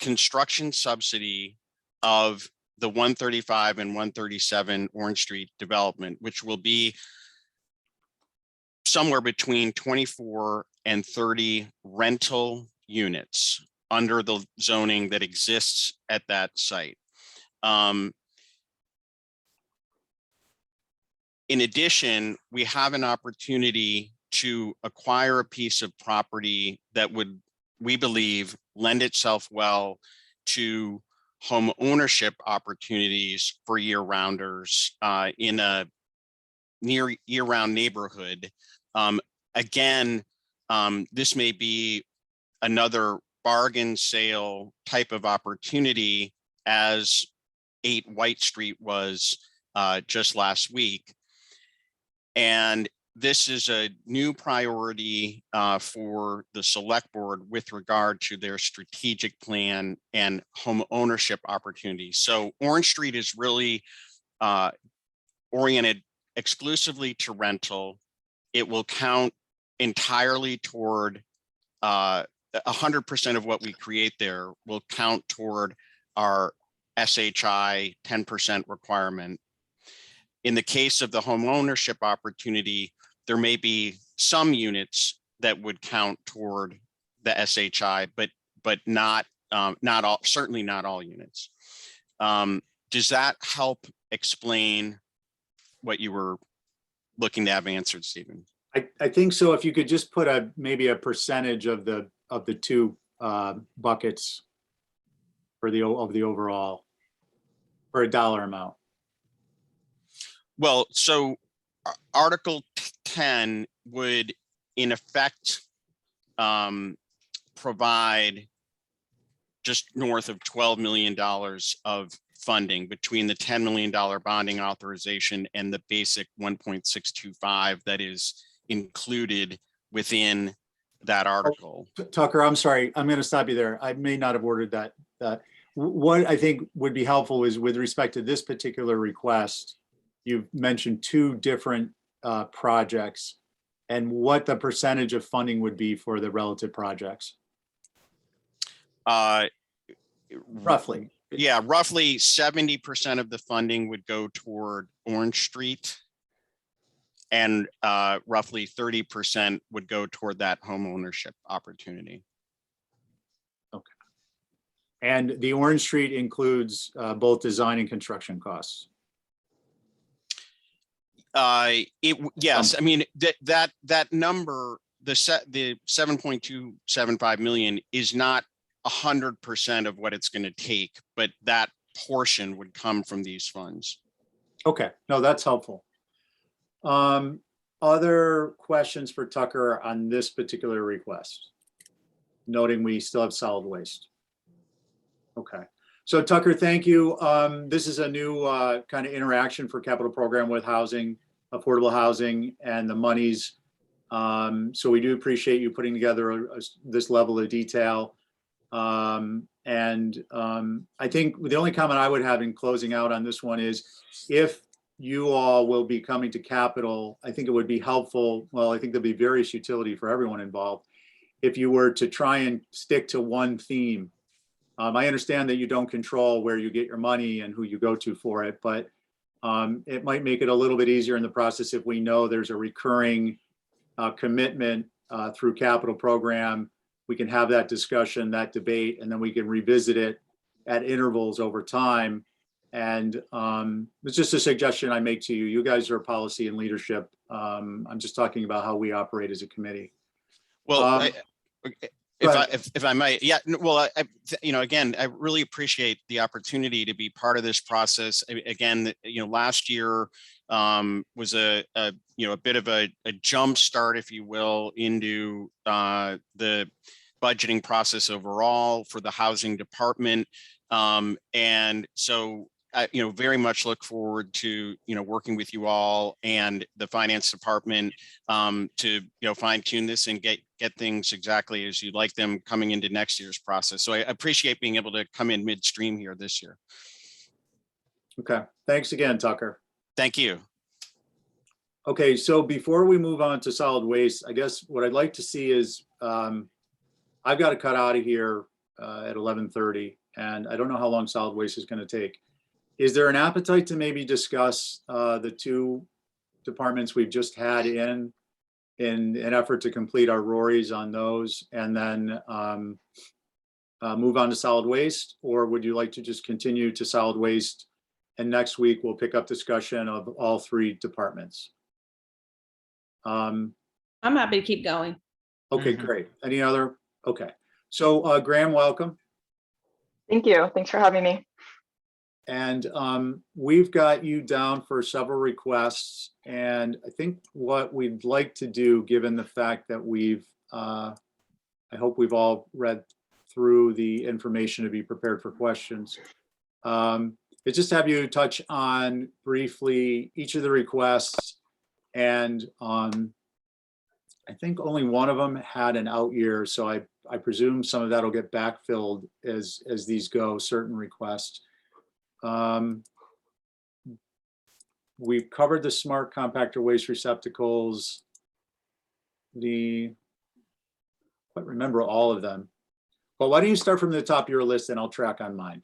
construction subsidy of the 135 and 137 Orange Street development, which will be somewhere between 24 and 30 rental units under the zoning that exists at that site. In addition, we have an opportunity to acquire a piece of property that would, we believe, lend itself well to home ownership opportunities for year-rounders in a near year-round neighborhood. Again, this may be another bargain sale type of opportunity as 8 White Street was just last week. And this is a new priority for the select board with regard to their strategic plan and home ownership opportunities. So Orange Street is really oriented exclusively to rental. It will count entirely toward 100% of what we create there will count toward our SHI 10% requirement. In the case of the home ownership opportunity, there may be some units that would count toward the SHI, but not all, certainly not all units. Does that help explain what you were looking to have answered, Stephen? I think so. If you could just put maybe a percentage of the two buckets for the overall, for a dollar amount. Well, so Article 10 would in effect provide just north of $12 million of funding between the $10 million bonding authorization and the basic 1.625 that is included within that article. Tucker, I'm sorry, I'm going to stop you there. I may not have ordered that. What I think would be helpful is with respect to this particular request, you've mentioned two different projects and what the percentage of funding would be for the relative projects. Roughly. Yeah, roughly 70% of the funding would go toward Orange Street. And roughly 30% would go toward that home ownership opportunity. Okay. And the Orange Street includes both design and construction costs. Yes, I mean that number, the 7.275 million is not 100% of what it's going to take, but that portion would come from these funds. Okay, no, that's helpful. Other questions for Tucker on this particular request? Noting we still have solid waste. Okay, so Tucker, thank you. This is a new kind of interaction for capital program with housing, affordable housing, and the monies. So we do appreciate you putting together this level of detail. I think the only comment I would have in closing out on this one is if you all will be coming to Capitol, I think it would be helpful. Well, I think there'll be various utility for everyone involved. If you were to try and stick to one theme, I understand that you don't control where you get your money and who you go to for it, but it might make it a little bit easier in the process if we know there's a recurring commitment through capital program. We can have that discussion, that debate, and then we can revisit it at intervals over time. And it's just a suggestion I make to you. You guys are policy and leadership. I'm just talking about how we operate as a committee. Well, if I might, yeah. Well, again, I really appreciate the opportunity to be part of this process. Again, last year was a bit of a jump start, if you will, into the budgeting process overall for the housing department, and so. I very much look forward to working with you all and the finance department to fine tune this and get things exactly as you'd like them coming into next year's process. So I appreciate being able to come in midstream here this year. Okay, thanks again, Tucker. Thank you. Okay, so before we move on to solid waste, I guess what I'd like to see is I've got to cut out of here at 11:30, and I don't know how long solid waste is going to take. Is there an appetite to maybe discuss the two departments we've just had in an effort to complete our RORIs on those and then move on to solid waste? Or would you like to just continue to solid waste and next week we'll pick up discussion of all three departments? I'm happy to keep going. Okay, great. Any other? Okay. So Graham, welcome. Thank you. Thanks for having me. And we've got you down for several requests. And I think what we'd like to do, given the fact that I hope we've all read through the information to be prepared for questions, is just have you touch on briefly each of the requests. And I think only one of them had an out year. So I presume some of that will get backfilled as these go, certain requests. We've covered the smart compactor waste receptacles. I can't remember all of them, but why don't you start from the top of your list and I'll track on mine.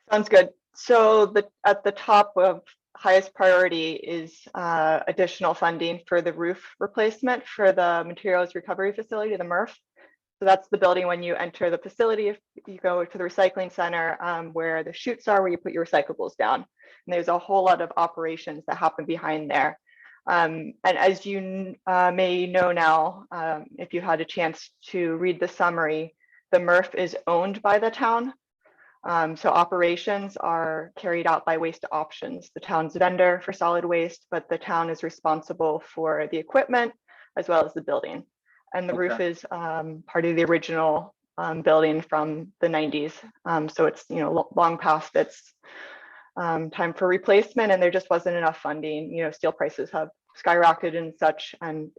Sounds good. So at the top of highest priority is additional funding for the roof replacement for the materials recovery facility, the MRF. So that's the building when you enter the facility. If you go to the recycling center where the chutes are, where you put your recyclables down. And there's a whole lot of operations that happen behind there. And as you may know now, if you had a chance to read the summary, the MRF is owned by the town. So operations are carried out by Waste Options, the town's vendor for solid waste, but the town is responsible for the equipment as well as the building. And the roof is part of the original building from the 90s. So it's, you know, long past its time for replacement, and there just wasn't enough funding. You know, steel prices have skyrocketed and such, and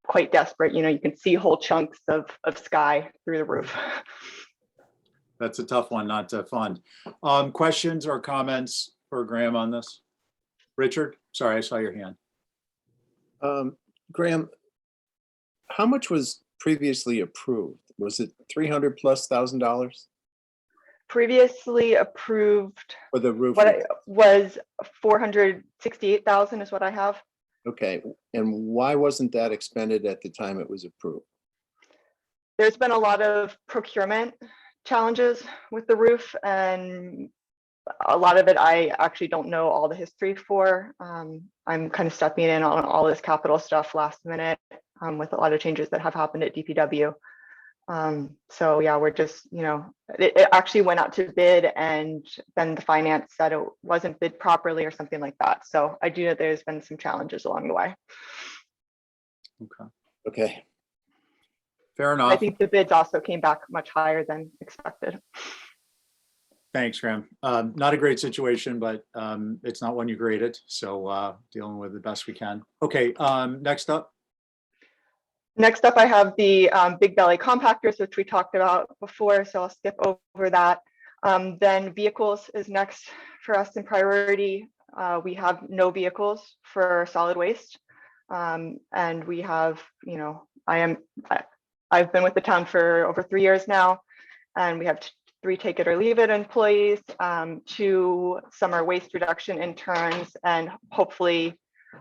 quite desperate. You know, you can see whole chunks of sky through the roof. That's a tough one not to fund. Questions or comments for Graham on this? Richard, sorry, I saw your hand. Graham, how much was previously approved? Was it $300,000+ Previously approved, for the roof? was 468,000 is what I have. Okay, and why wasn't that expended at the time it was approved? There's been a lot of procurement challenges with the roof, and a lot of it I actually don't know all the history for. I'm kind of stepping in on all this capital stuff last minute with a lot of changes that have happened at DPW. So yeah, we're just, you know, it actually went out to bid, and then the finance said it wasn't bid properly or something like that. So I do know there's been some challenges along the way. Okay. Fair enough. I think the bids also came back much higher than expected. Thanks, Graham. Not a great situation, but it's not one you graded. So dealing with the best we can. Okay, next up. Next up, I have the big belly compactors, which we talked about before, so I'll skip over that. Then vehicles is next for us in priority. We have no vehicles for solid waste. And we have, you know, I've been with the town for over 3 years now, and we have 3 take it or leave it employees, 2 summer waste reduction interns, and hopefully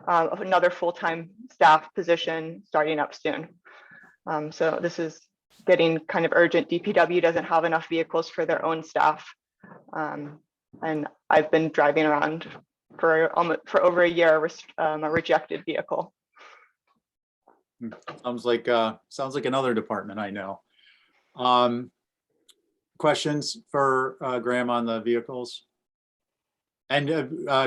another full-time staff position starting up soon. So this is getting kind of urgent. DPW doesn't have enough vehicles for their own staff. And I've been driving around for over a year, a rejected vehicle. Sounds like another department I know. Questions for Graham on the vehicles? And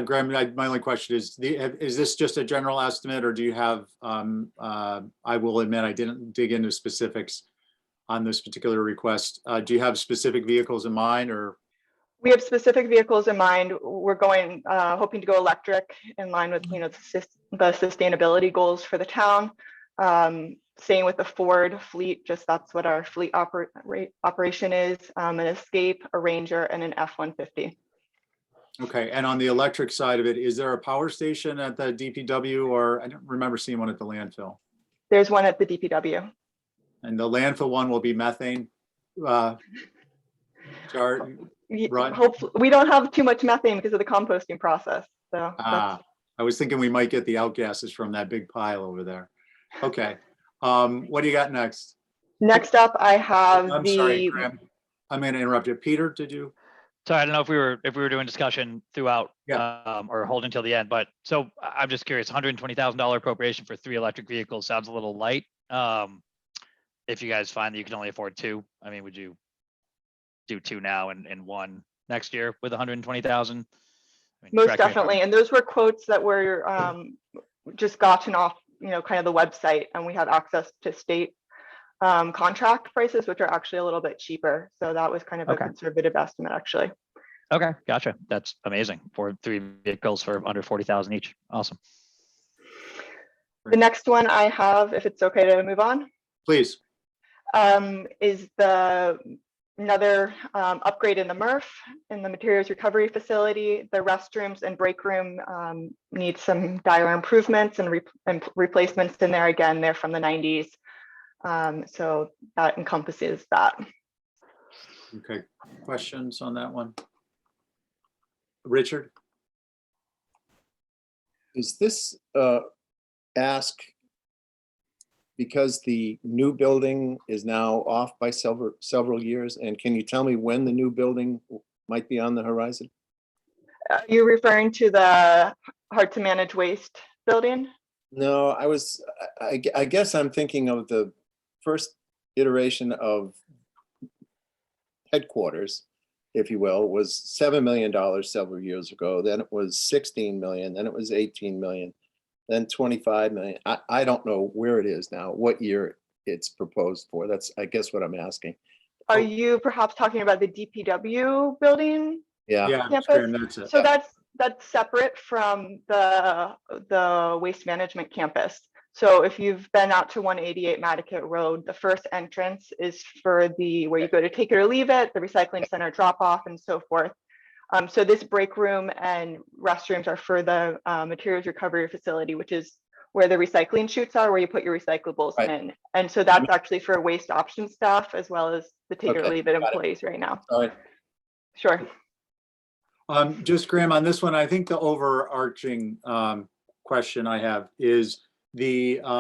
Graham, my only question is this just a general estimate, or do you have, I will admit I didn't dig into specifics on this particular request. Do you have specific vehicles in mind, or? We have specific vehicles in mind. We're going, hoping to go electric in line with, you know, the sustainability goals for the town. Staying with the Ford fleet, just that's what our fleet operation is, an Escape, a Ranger, and an F-150. Okay, and on the electric side of it, is there a power station at the DPW, or I don't remember seeing one at the landfill? There's one at the DPW. And the landfill one will be methane? Hopefully, we don't have too much methane because of the composting process. So I was thinking we might get the outgases from that big pile over there. Okay, what do you got next? Next up, I have sorry, Graham. I'm going to interrupt you. Peter, did you? Sorry, I don't know if we were doing discussion throughout or holding till the end, but so I'm just curious, $120,000 appropriation for 3 electric vehicles sounds a little light. If you guys find that you can only afford 2, I mean, would you do 2 now and 1 next year with 120,000? I mean, most definitely. And those were quotes that were just gotten off, you know, kind of the website, and we have access to state contract prices, which are actually a little bit cheaper. So that was kind of a conservative estimate, actually. Okay, gotcha. That's amazing. For 3 vehicles for under 40,000 each. Awesome. The next one I have, if it's okay to move on, please, is another upgrade in the MRF, in the materials recovery facility. The restrooms and break room need some dire improvements and replacements in there. Again, they're from the 90s. So that encompasses that. Okay, questions on that one? Richard? Is this ask because the new building is now off by several years? And can you tell me when the new building might be on the horizon? You're referring to the hard to manage waste building? No, I guess I'm thinking of the first iteration of headquarters, if you will, was $7 million several years ago. Then it was 16 million, then it was 18 million, then 25 million. I don't know where it is now, what year it's proposed for. That's, I guess, what I'm asking. Are you perhaps talking about the DPW building? Yeah, Yeah, Campus? Graham, that's it. So that's separate from the waste management campus. So if you've been out to 188 Matticat Road, the first entrance is for where you go to take it or leave it, the recycling center drop off and so forth. So this break room and restrooms are for the materials recovery facility, which is where the recycling chutes are, where you put your recyclables Right. in. And so that's actually for waste option staff as well as the take it or Okay, leave it got it. employees right now. all right. Sure. Just Graham, on this one, I think the overarching question I have is I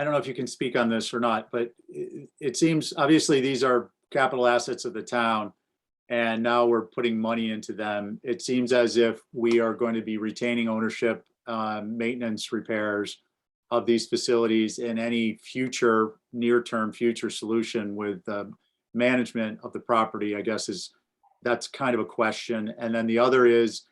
don't know if you can speak on this or not, but it seems obviously these are capital assets of the town, and now we're putting money into them. It seems as if we are going to be retaining ownership, maintenance, repairs of these facilities, and any future near-term future solution with management of the property, I guess that's kind of a question. And then the other is,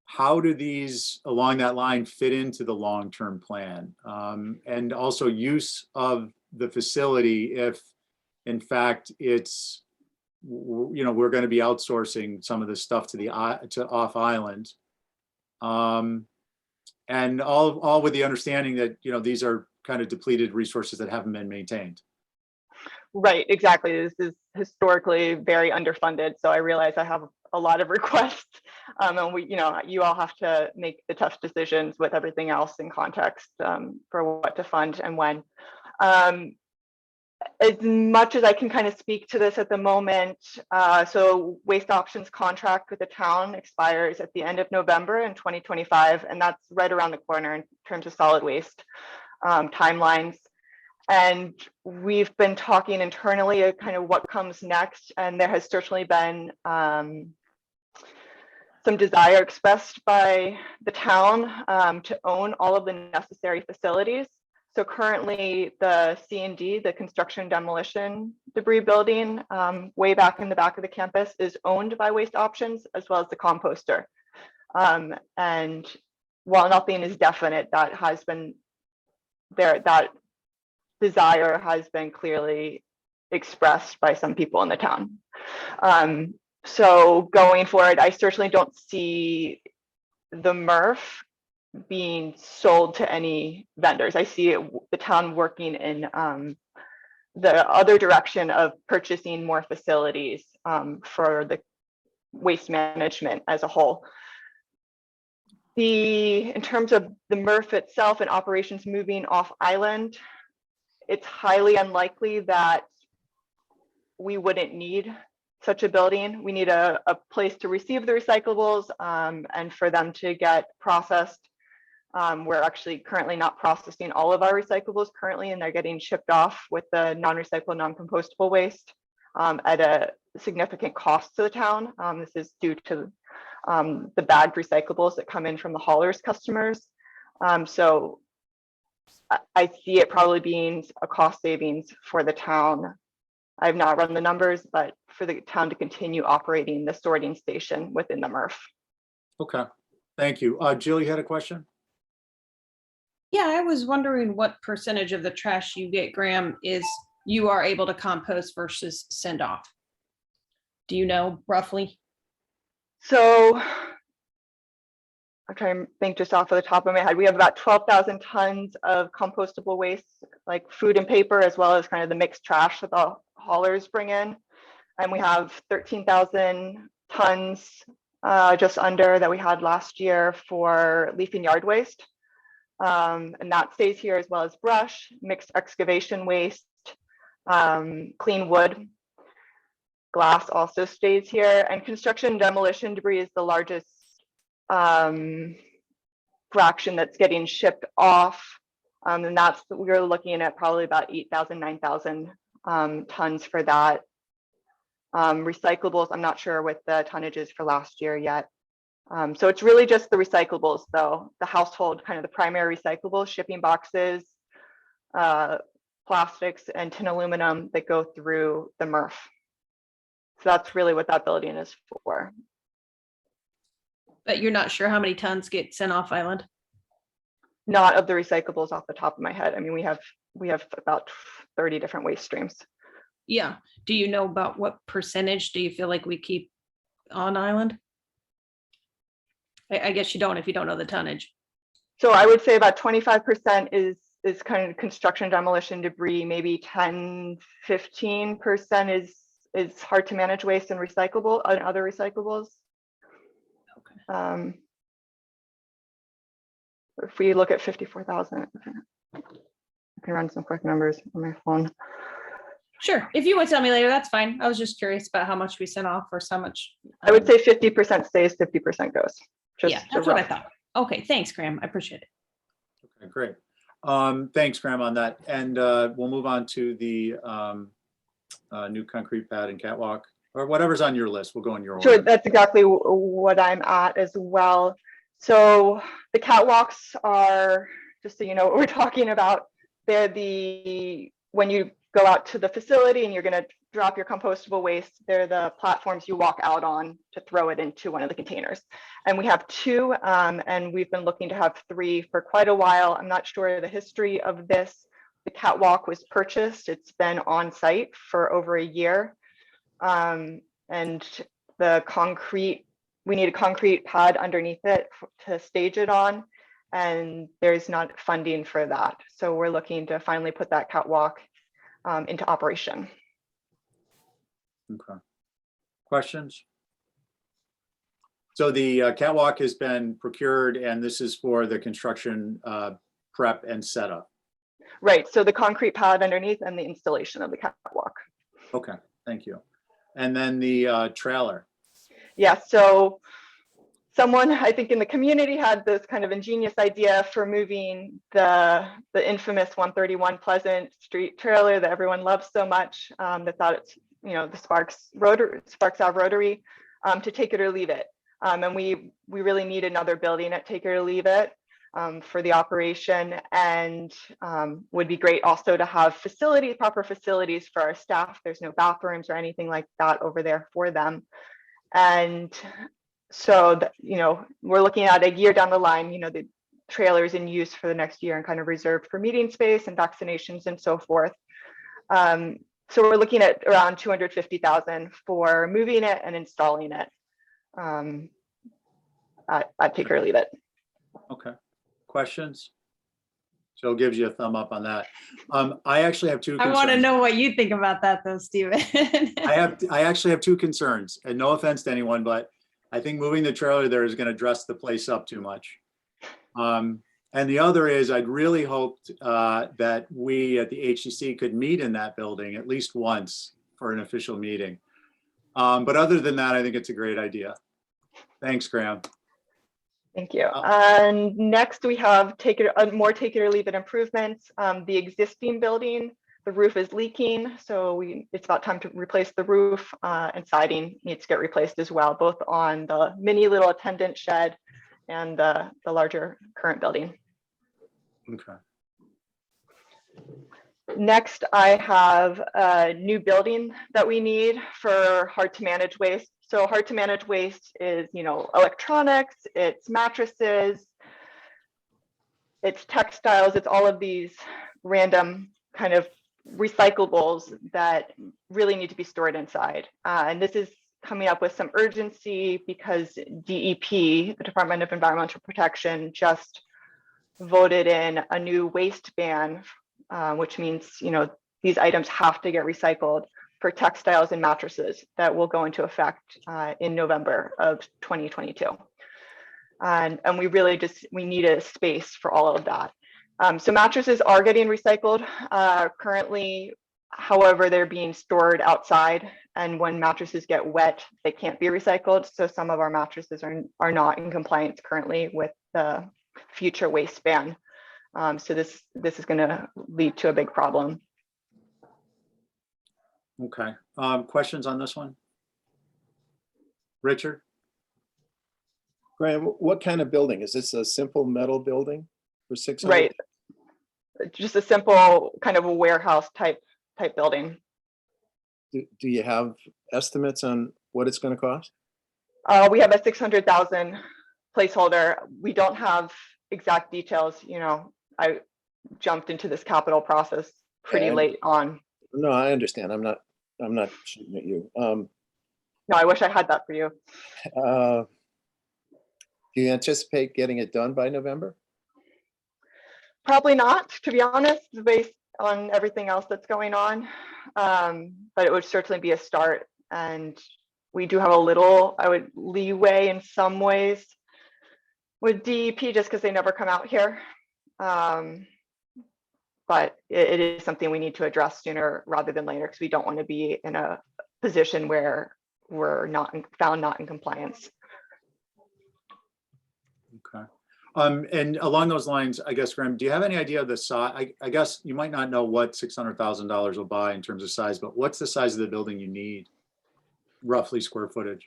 how do these along that line fit into the long-term plan? And also use of the facility if in fact it's, we're going to be outsourcing some of this stuff to off island. And all with the understanding that, these are kind of depleted resources that haven't been maintained. Right, exactly. This is historically very underfunded. So I realize I have a lot of requests. And you all have to make the tough decisions with everything else in context for what to fund and when. As much as I can kind of speak to this at the moment, so waste options contract with the town expires at the end of November in 2025, and that's right around the corner in terms of solid waste timelines. And we've been talking internally of kind of what comes next, and there has certainly been some desire expressed by the town to own all of the necessary facilities. So currently the C&D, the construction demolition debris building, way back in the back of the campus is owned by Waste Options as well as the composter. And while nothing is definite, that has been there, that desire has been clearly expressed by some people in the town. So going forward, I certainly don't see the MRF being sold to any vendors. I see the town working in the other direction of purchasing more facilities for the waste management as a whole. In terms of the MRF itself and operations moving off island, it's highly unlikely that we wouldn't need such a building. We need a place to receive the recyclables and for them to get processed. We're actually currently not processing all of our recyclables currently, and they're getting shipped off with the non-recyclable, non-compostable waste at a significant cost to the town. This is due to the bagged recyclables that come in from the haulers customers. So I see it probably being a cost savings for the town. I have not run the numbers, but for the town to continue operating the sorting station within the MRF. Okay, thank you. Jill, you had a question? Yeah, I was wondering what percentage of the trash you get, Graham, you are able to compost versus send off. Do you know roughly? So I'm trying to think just off of the top of my head. We have about 12,000 tons of compostable waste, like food and paper, as well as kind of the mixed trash that the haulers bring in. And we have 13,000 tons just under that we had last year for leaf and yard waste. And that stays here, as well as brush, mixed excavation waste, clean wood. Glass also stays here, and construction demolition debris is the largest fraction that's getting shipped off. And that's, we're looking at probably about 8,000, 9,000 tons for that. Recyclables, I'm not sure what the tonnage is for last year yet. So it's really just the recyclables though, the household, kind of the primary recyclables, shipping boxes, plastics and tin aluminum that go through the MRF. So that's really what that building is for. But you're not sure how many tons get sent off island? Not of the recyclables off the top of my head. I mean, we have about 30 different waste streams. Yeah. Do you know about what percentage do you feel like we keep on island? I guess you don't if you don't know the tonnage. So I would say about 25% is kind of construction demolition debris, maybe 10, 15% is hard to manage waste and recyclable and other recyclables. Okay. If we look at 54,000, I can run some quick numbers on my phone. Sure. If you would tell me later, that's fine. I was just curious about how much we sent off or how much. I would say 50% stays, 50% goes. Just Yeah, that's what I thought. Okay, thanks, Graham. I appreciate it. Okay, great. Thanks, Graham, on that. And we'll move on to the new concrete pad and catwalk, or whatever's on your list. We'll go in your order. Sure, that's exactly what I'm at as well. So the catwalks are, just so you know what we're talking about, they're when you go out to the facility and you're going to drop your compostable waste, they're the platforms you walk out on to throw it into one of the containers. And we have 2, and we've been looking to have 3 for quite a while. I'm not sure the history of this. The catwalk was purchased. It's been on site for over a year. And the concrete, we need a concrete pad underneath it to stage it on. And there's not funding for that. So we're looking to finally put that catwalk into operation. Okay. Questions? So the catwalk has been procured, and this is for the construction prep and setup. Right. So the concrete pad underneath and the installation of the catwalk. Okay, thank you. And then the trailer. Yeah. So someone, I think in the community, had this kind of ingenious idea for moving the infamous 131 Pleasant Street trailer that everyone loves so much. They thought it's, you know, the Sparks Ave Rotary, to take it or leave it. And we really need another building at Take It or Leave It for the operation, and would be great also to have proper facilities for our staff. There's no bathrooms or anything like that over there for them. And so, you know, we're looking at a year down the line, you know, the trailer is in use for the next year and kind of reserved for meeting space and vaccinations and so forth. So we're looking at around 250,000 for moving it and installing it at Take It or Leave It. Okay. Questions? Joe gives you a thumb up on that. I actually have 2 I concerns. want to know what you think about that though, Steven. I actually have 2 concerns, and no offense to anyone, but I think moving the trailer there is going to dress the place up too much. And the other is, I'd really hoped that we at the HCC could meet in that building at least once for an official meeting. But other than that, I think it's a great idea. Thanks, Graham. Thank you. And next we have more Take It or Leave It improvements. The existing building, the roof is leaking, so it's about time to replace the roof, and siding needs to get replaced as well, both on the mini little attendant shed and the larger current building. Okay. Next, I have a new building that we need for hard to manage waste. So hard to manage waste is, you know, electronics, it's mattresses, it's textiles, it's all of these random kind of recyclables that really need to be stored inside. And this is coming up with some urgency because DEP, the Department of Environmental Protection, just voted in a new waste ban, which means, you know, these items have to get recycled for textiles and mattresses that will go into effect in November of 2022. And we really we need a space for all of that. So mattresses are getting recycled currently. However, they're being stored outside And when mattresses get wet, they can't be recycled. So some of our mattresses are not in compliance currently with the future waste ban. So this is going to lead to a big problem. Okay. Questions on this one? Richard? Graham, what kind of building? Is this a simple metal building for 600? Right. Just a simple kind of a warehouse type building. Do you have estimates on what it's going to cost? We have a 600,000 placeholder. We don't have exact details. You know, I jumped into this capital process pretty late on. No, I understand. I'm not shooting at you. No, I wish I had that for you. Do you anticipate getting it done by November? Probably not, to be honest, based on everything else that's going on. But it would certainly be a start. And we do have a little, leeway in some ways with DEP just because they never come out here. But it is something we need to address sooner rather than later because we don't want to be in a position where we're found not in compliance. Okay. And along those lines, I guess, Graham, do you have any idea of the size? I guess you might not know what $600,000 will buy in terms of size, but what's the size of the building you need, roughly square footage?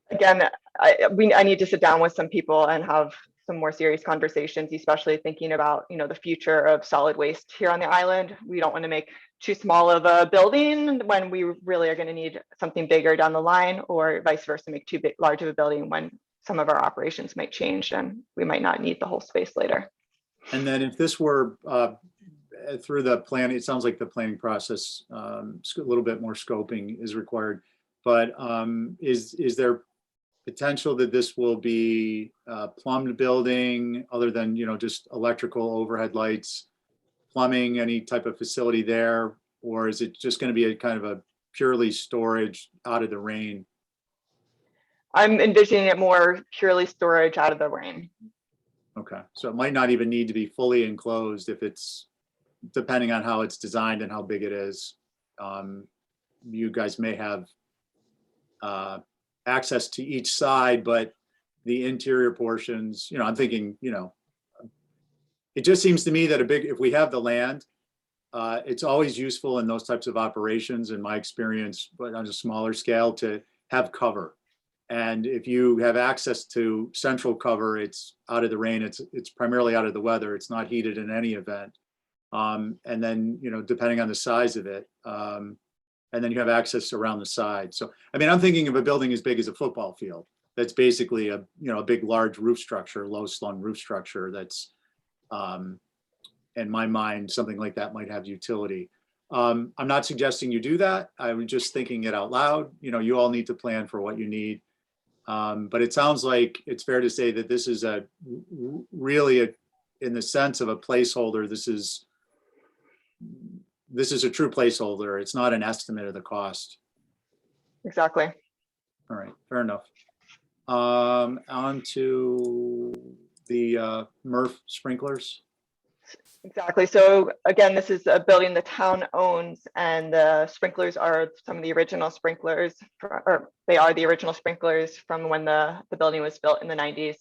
Again, I need to sit down with some people and have some more serious conversations, especially thinking about, you know, the future of solid waste here on the island. We don't want to make too small of a building when we really are going to need something bigger down the line, or vice versa, make too large of a building when some of our operations might change and we might not need the whole space later. And then if this were through the plan, it sounds like the planning process, a little bit more scoping is required, but is there potential that this will be a plumbed building other than, you know, just electrical overhead lights, plumbing, any type of facility there? Or is it just going to be a kind of a purely storage out of the rain? I'm envisioning it more purely storage out of the rain. Okay, so it might not even need to be fully enclosed if it's, depending on how it's designed and how big it is. You guys may have access to each side, but the interior portions, you know, I'm thinking, you know, it just seems to me that if we have the land, it's always useful in those types of operations, in my experience, but on a smaller scale, to have cover. And if you have access to central cover, it's out of the rain, it's primarily out of the weather, it's not heated in any event. And then, you know, depending on the size of it, and then you have access around the side. So, I mean, I'm thinking of a building as big as a football field. That's basically a, you know, a big, large roof structure, low slung roof structure. That's, in my mind, something like that might have utility. I'm not suggesting you do that. I'm just thinking it out loud. You know, you all need to plan for what you need. But it sounds like it's fair to say that this is really in the sense of a placeholder, this is a true placeholder. It's not an estimate of the cost. Exactly. All right, fair enough. On to the MRF sprinklers. Exactly. So again, this is a building the town owns, and the sprinklers are some of the original sprinklers, or they are the original sprinklers from when the building was built in the 90s.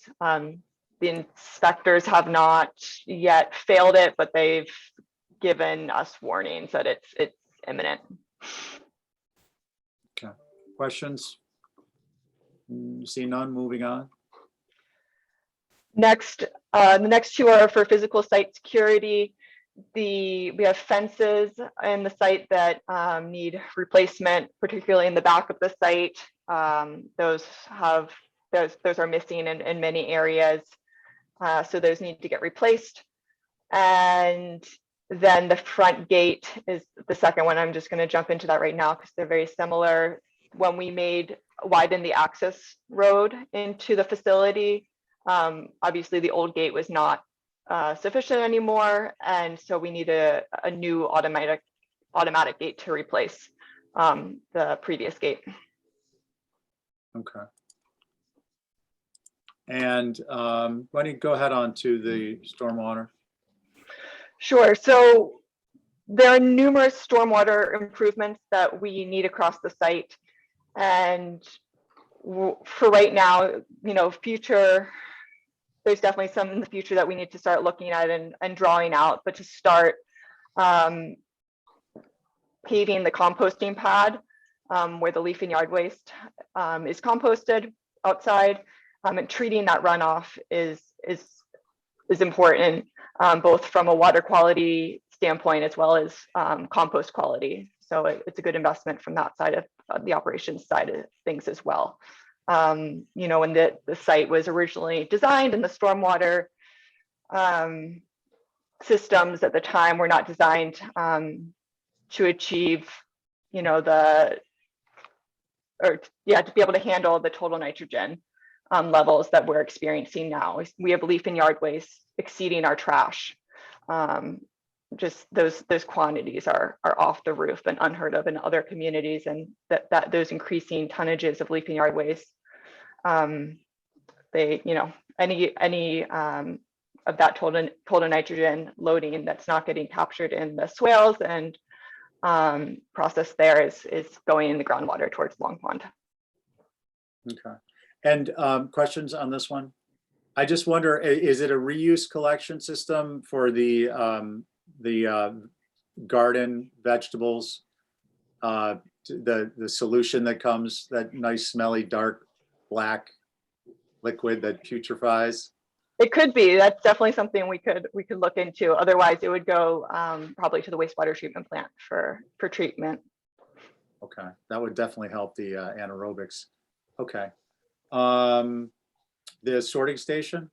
The inspectors have not yet failed it, but they've given us warnings that it's imminent. Okay, questions? See none, moving on. Next, the next two are for physical site security. We have fences in the site that need replacement, particularly in the back of the site. Those are missing in many areas, so those need to get replaced. And then the front gate is the second one. I'm just going to jump into that right now because they're very similar. When we widen the access road into the facility, obviously the old gate was not sufficient anymore, and so we need a new automatic gate to replace the previous gate. Okay. And why don't you go ahead on to the stormwater? Sure. So there are numerous stormwater improvements that we need across the site. And for right now, future, there's definitely some in the future that we need to start looking at and drawing out, but to start paving the composting pad where the leaf and yard waste is composted outside, and treating that runoff is important, both from a water quality standpoint as well as compost quality. So it's a good investment from that side of the operations side of things as well. When the site was originally designed and the stormwater systems at the time were not designed to achieve, to be able to handle the total nitrogen levels that we're experiencing now. We have leaf and yard waste exceeding our trash. Just those quantities are off the roof and unheard of in other communities, and that those increasing tonnages of leaf and yard waste, any of that total nitrogen loading that's not getting captured in the swales and processed there is going in the groundwater towards Long Pond. Okay. And questions on this one? I just wonder, is it a reuse collection system for the garden vegetables? The solution that comes, that nice smelly dark black liquid that putrefies? It could be. That's definitely something we could look into. Otherwise, it would go probably to the wastewater treatment plant for treatment. Okay, that would definitely help the anaerobics. Okay. The sorting station?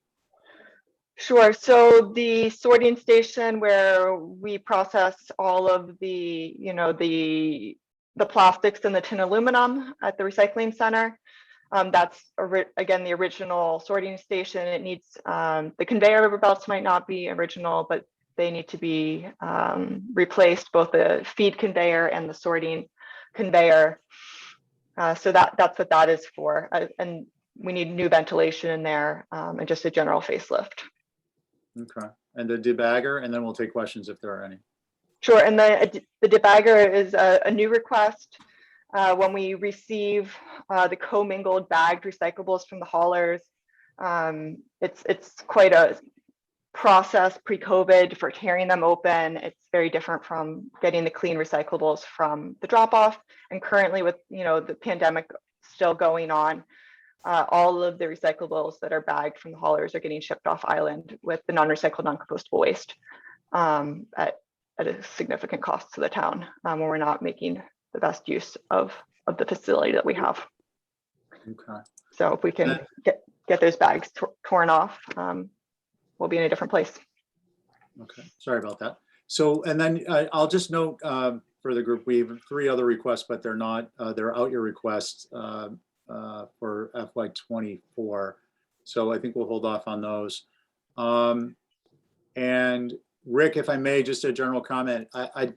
Sure. So the sorting station where we process all of the, the plastics and the tin aluminum at the recycling center. That's again the original sorting station. It needs the conveyor belts might not be original, but they need to be replaced, both the feed conveyor and the sorting conveyor. So that's what that is for, and we need new ventilation in there and just a general facelift. Okay, and the debagger, and then we'll take questions if there are any. Sure, and the debagger is a new request. When we receive the commingled bagged recyclables from the haulers, it's quite a process pre-COVID for tearing them open. It's very different from getting the clean recyclables from the drop-off. And currently with the pandemic still going on, all of the recyclables that are bagged from the haulers are getting shipped off island with the non-recycled, non-compostable waste at a significant cost to the town, when we're not making the best use of the facility that we have. Okay. So if we can get those bags torn off, we'll be in a different place. Okay, sorry about that. So, and then I'll just note for the group, we have 3 other requests, but they're not, they're out your requests for FY24. So I think we'll hold off on those. And Rick, if I may, just a general comment. I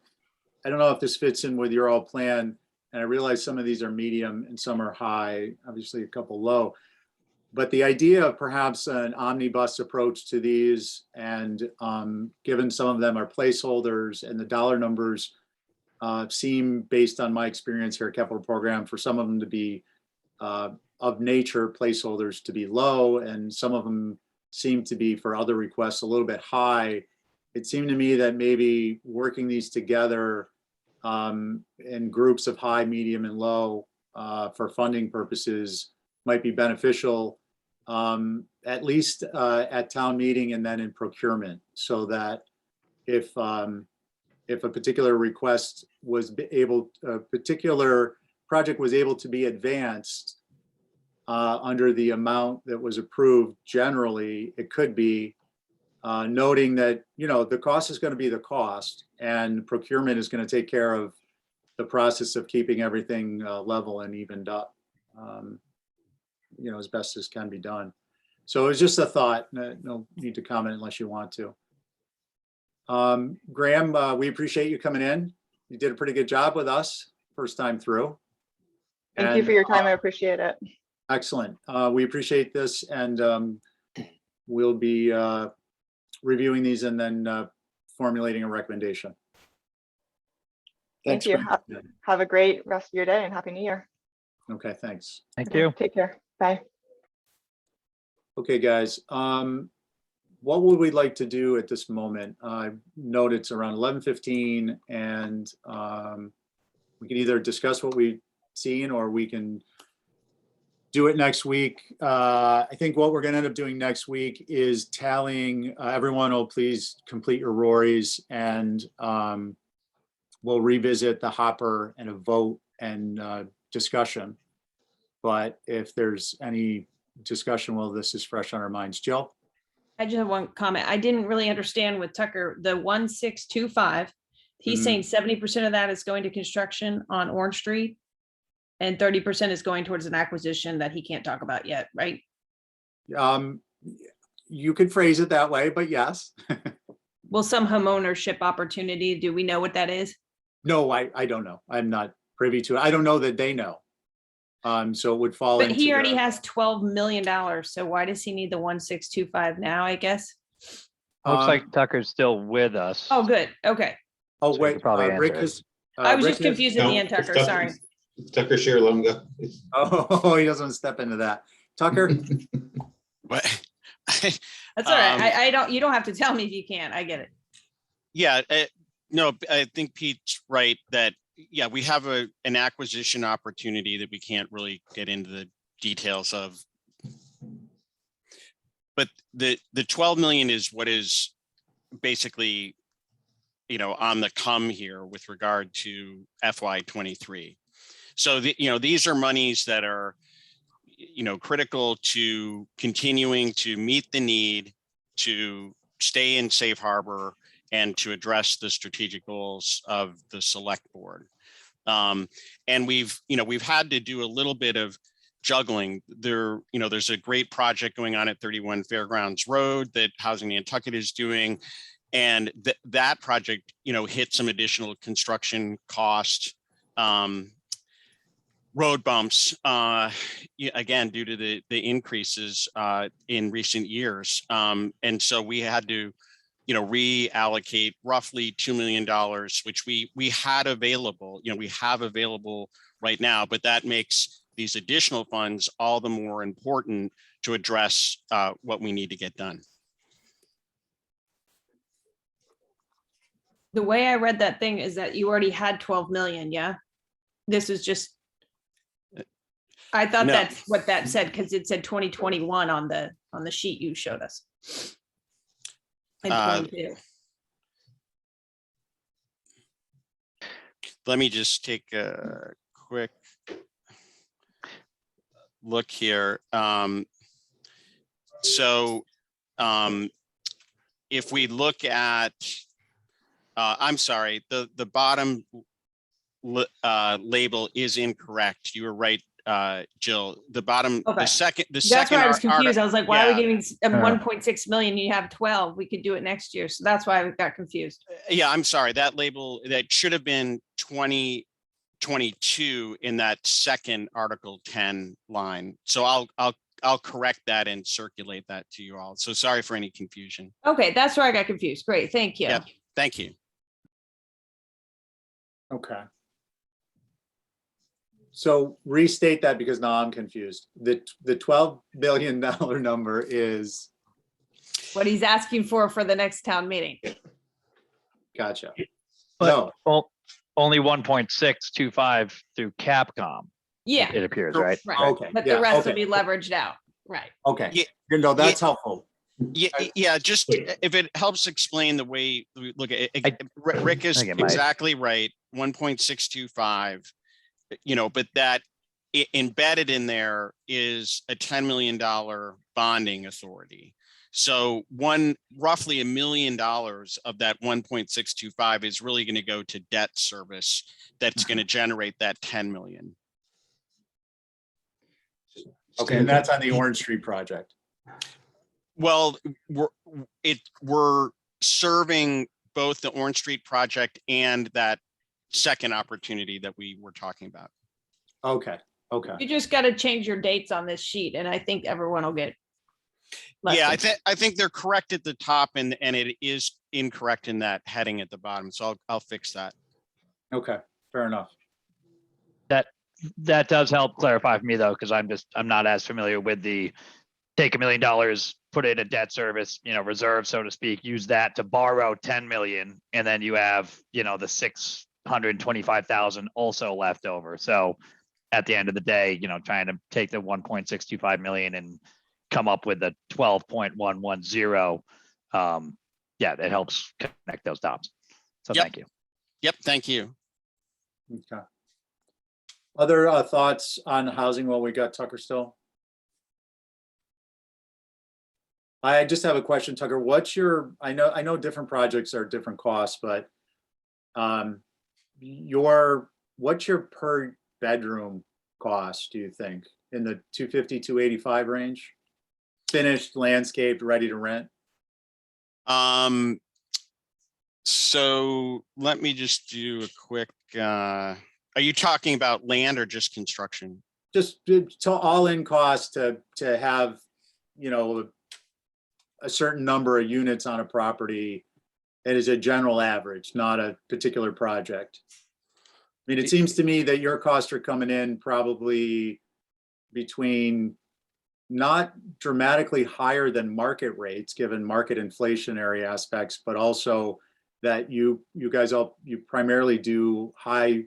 don't know if this fits in with your all plan, and I realize some of these are medium and some are high, obviously a couple low, but the idea of perhaps an omnibus approach to these, and given some of them are placeholders and the dollar numbers seem, based on my experience here at Capital Program, for some of them to be of nature placeholders to be low, and some of them seem to be for other requests a little bit high. It seemed to me that maybe working these together in groups of high, medium, and low for funding purposes might be beneficial, at least at town meeting and then in procurement, so that if a particular request was able, a particular project was able to be advanced under the amount that was approved, generally it could be, noting that the cost is going to be the cost, and procurement is going to take care of the process of keeping everything level and evened up, as best as can be done. So it was just a thought. No need to comment unless you want to. Graham, we appreciate you coming in. You did a pretty good job with us first time through. Thank you for your time. I appreciate it. Excellent. We appreciate this, and we'll be reviewing these and then formulating a recommendation. Thanks. you. Frank. Have a great rest of your day and Happy New Year. Okay, thanks. Thank you. Take care. Bye. Okay, guys, what would we like to do at this moment? I note it's around 11:15 and we can either discuss what we've seen or we can do it next week. I think what we're gonna end up doing next week is tallying, everyone will please complete your Rorys and we'll revisit the hopper and a vote and discussion. But if there's any discussion while this is fresh on our minds, Jill? I just have one comment. I didn't really understand with Tucker, the 1625. He's saying 70% of that is going to construction on Orange Street. And 30% is going towards an acquisition that he can't talk about yet, right? You could phrase it that way, but yes. Well, some homeownership opportunity, do we know what that is? No, I don't know. I'm not privy to it. I don't know that they know. So it would fall But into he already the- has $12 million. So why does he need the 1625 now, I guess? Looks like Tucker's still with us. Oh, good. Okay. Oh, So you wait, could probably Rick answer it. has. I was Rick just has- confused at the end, Tucker, sorry. Tucker, share, let him go. Oh, he doesn't want to step into that. Tucker? What? That's all right. Um, I don't, you don't have to tell me if you can't. I get it. Yeah, no, I think Pete's right that, yeah, we have an acquisition opportunity that we can't really get into the details of. But the 12 million is what is basically, on the come here with regard to FY23. So, these are monies that are, critical to continuing to meet the need to stay in safe harbor and to address the strategic goals of the select board. And we've had to do a little bit of juggling. There's a great project going on at 31 Fairgrounds Road that Housing Nantucket is doing. And that project, hit some additional construction cost, road bumps, again, due to the increases in recent years. And so we had to, reallocate roughly $2 million, which we had available, we have available right now, but that makes these additional funds all the more important to address what we need to get done. The way I read that thing is that you already had 12 million, yeah? This is just. I thought No. that's what that said, because it said 2021 on the sheet you showed us. And 22. Let me just take a quick look here. If we look at, I'm sorry, the bottom label is incorrect. You were right, Jill. The bottom, Okay. the second That's why I was confused. I was like, why are we yeah. giving 1.6 million? You have 12. We could do it next year. So that's why I got confused. Yeah, I'm sorry. That label, that should have been 2022 in that second Article 10 line. So I'll correct that and circulate that to you all. So sorry for any confusion. Okay, that's where I got confused. Great, thank you. Yep. Thank you. Okay. So restate that because now I'm confused. The $12 billion number is, What he's asking for the next town meeting. gotcha. But No, only 1.625 through Capcom, Yeah, it appears, right? right. okay. But yeah, the rest will okay, be leveraged out. Right. Okay, Yeah, no, that's helpful. Yeah, just if it helps explain the way we look at it. Rick is I think it might. exactly right, 1.625, but that embedded in there is a $10 million bonding authority. So roughly $1 million of that 1.625 is really going to go to debt service. That's going to generate that 10 million. Okay, and that's on the Orange Street project. Well, we're serving both the Orange Street project and that second opportunity that we were talking about. Okay, okay. You just got to change your dates on this sheet and I think everyone will get. Yeah, less I think they're correct at the top and it is incorrect in that heading at the bottom. So I'll fix that. Okay, Fair enough. That does help clarify for me though, because I'm not as familiar with the take $1 million, put it in a debt service, reserve, so to speak, use that to borrow 10 million. And then you have, the 625,000 also left over. So at the end of the day, trying to take the 1.625 million and come up with the 12.110. Yeah, it helps connect those dots. So Yep. thank you. Yep, thank you. Okay. Other thoughts on housing while we got Tucker still? I just have a question, Tucker. What's your, I know different projects are different costs, but what's your per bedroom cost, do you think? In the 250, 285 range? Finished, landscaped, ready to rent? So let me just do a quick, are you talking about land or just construction? Just to all-in cost to have, a certain number of units on a property. It is a general average, not a particular project. I mean, it seems to me that your costs are coming in probably between not dramatically higher than market rates, given market inflationary aspects, but also that you guys you primarily do high,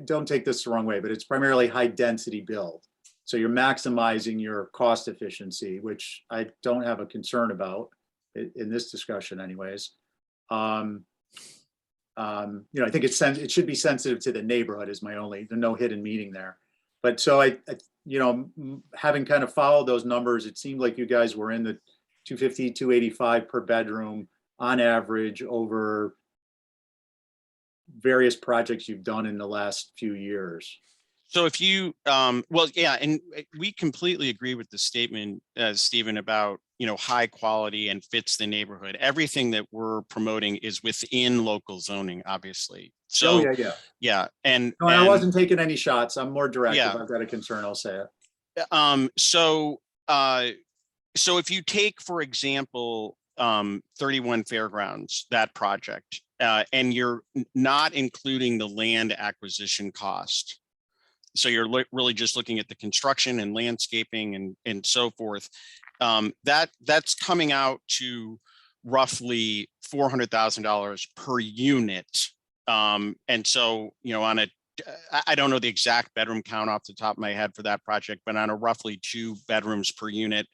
don't take this the wrong way, but it's primarily high density build. So you're maximizing your cost efficiency, which I don't have a concern about in this discussion anyways. I think it should be sensitive to the neighborhood is the no hidden meaning there. But so having kind of followed those numbers, it seemed like you guys were in the 250, 285 per bedroom on average over various projects you've done in the last few years. So if you, well, yeah, and we completely agree with the statement, Stephen, about, high quality and fits the neighborhood. Everything that we're promoting is within local zoning, obviously. So, yeah. And I wasn't taking any shots. I'm more direct. Yeah. If I've got a concern, I'll say it. So if you take, for example, 31 Fairgrounds, that project, and you're not including the land acquisition cost. So you're really just looking at the construction and landscaping and so forth. That's coming out to roughly $400,000 per unit. And so, I don't know the exact bedroom count off the top of my head for that project, but on a roughly 2 bedrooms per unit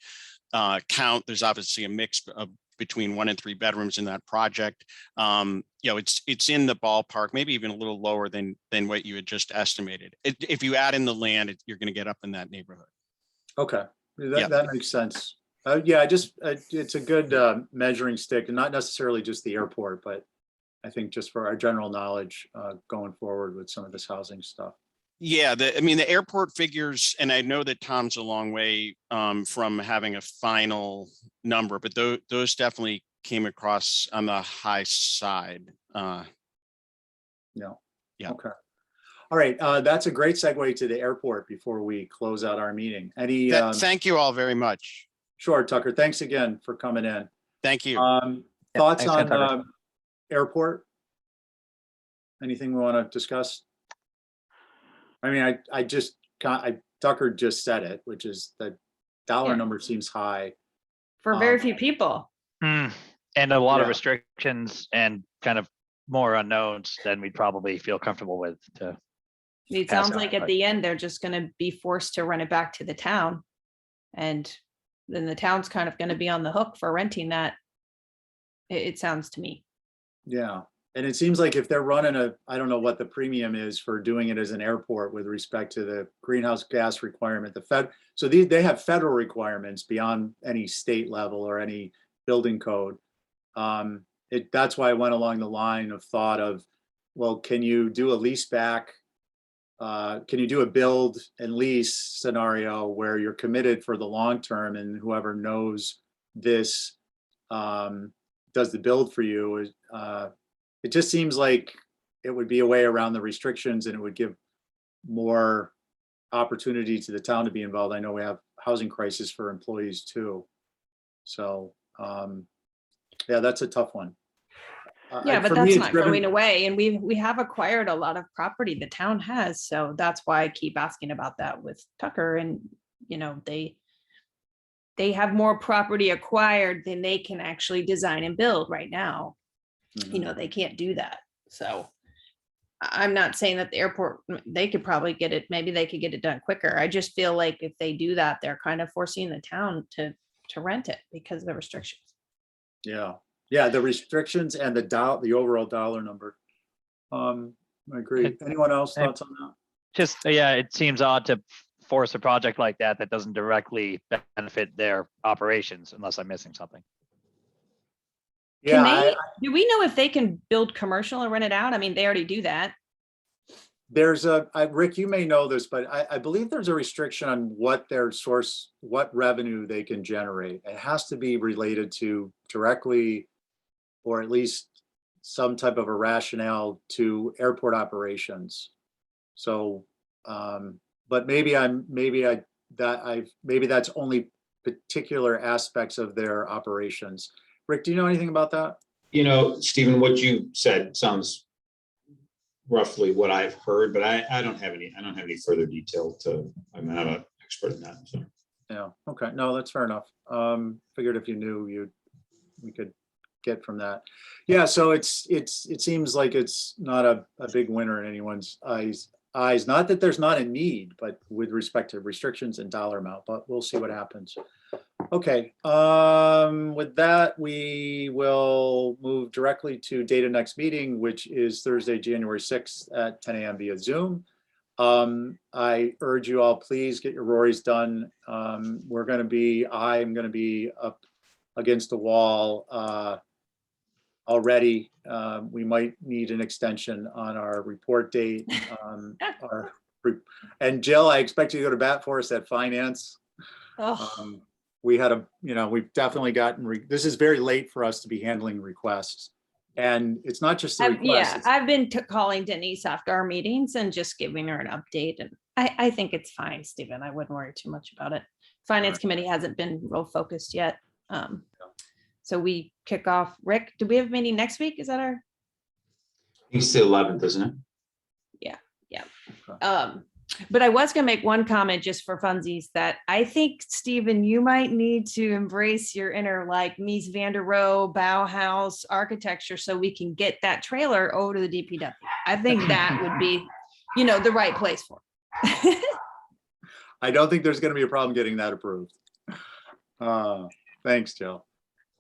count, there's obviously a mix of between 1 and 3 bedrooms in that project. It's in the ballpark, maybe even a little lower than what you had just estimated. If you add in the land, you're going to get up in that neighborhood. Okay, that makes sense. It's a good measuring stick, and not necessarily just the airport, but I think just for our general knowledge going forward with some of this housing stuff. Yeah, the airport figures, and I know that Tom's a long way from having a final number, but those definitely came across on the high side. Yeah. Yeah. Okay. All right. That's a great segue to the airport before we close out our meeting. Thank you all very much. Sure, Tucker. Thanks again for coming in. Thank you. Thoughts thanks again, on Tucker. airport? Anything we want to discuss? I mean, Tucker just said it, which is the dollar number seems high. For very few people. And a lot of Yeah. restrictions and kind of more unknowns than we'd probably feel comfortable with. It Pass sounds on, like at but- the end, they're just gonna be forced to run it back to the town. And then the town's kind of gonna be on the hook for renting that. It sounds to me. Yeah. And it seems like if they're running I don't know what the premium is for doing it as an airport with respect to the greenhouse gas requirement, so they have federal requirements beyond any state level or any building code. That's why I went along the line of thought of, well, can you do a lease back? Can you do a build and lease scenario where you're committed for the long term, and whoever knows this does the build for you? It just seems like it would be a way around the restrictions, and it would give more opportunity to the town to be involved. I know we have housing crisis for employees too. So yeah, that's a tough one. Yeah, but for me, that's it's not driven- going away. And we have acquired a lot of property, the town has. So that's why I keep asking about that with Tucker. And, you know, they have more property acquired than they can actually design and build right now. You know, they can't do that. So I'm not saying that the airport, they could probably get it, maybe they could get it done quicker. I just feel like if they do that, they're kind of forcing the town to rent it because of the restrictions. Yeah, yeah, the restrictions and the overall dollar number. I agree. Anyone else I- thoughts on that? Just, yeah, it seems odd to force a project like that that doesn't directly benefit their operations unless I'm missing something. Can Yeah, they, do we know if they can build commercial and rent it out? I mean, they already do that. there's Rick, you may know this, but I believe there's a restriction on what their source, what revenue they can generate. It has to be related to directly, or at least some type of a rationale to airport operations. So, but maybe that's only particular aspects of their operations. Rick, do you know anything about that? You know, Stephen, what you said sounds roughly what I've heard, but I don't have any further detail to, I'm not an expert in that, so. Yeah, okay, no, that's fair enough. Figured if you knew, we could get from that. Yeah, so it seems like it's not a big winner in anyone's eyes. Not that there's not a need, but with respect to restrictions and dollar amount, but we'll see what happens. Okay, with that, we will move directly to date of next meeting, which is Thursday, January 6th at 10 a.m. via Zoom. I urge you all, please get your Rorys done. I'm going to be up against the wall already. We might need an extension on our report date. And Jill, I expect you to go to bat for us at finance. Oh, We've definitely gotten, this is very late for us to be handling requests. And it's not just the requests. I've been calling Denise after our meetings and just giving her an update. And I think it's fine, Stephen. I wouldn't worry too much about it. Finance Right. committee hasn't been real focused yet. So we kick off. Rick, do we have a meeting next week? Is that our? It's the 11th, isn't it? But I was gonna make one comment just for funsies that I think, Stephen, you might need to embrace your inner like Mies van der Rohe Bauhaus architecture so we can get that trailer over to the DPW. I think that would be, the right place for it. I don't think there's going to be a problem getting that approved. Thanks, Jill.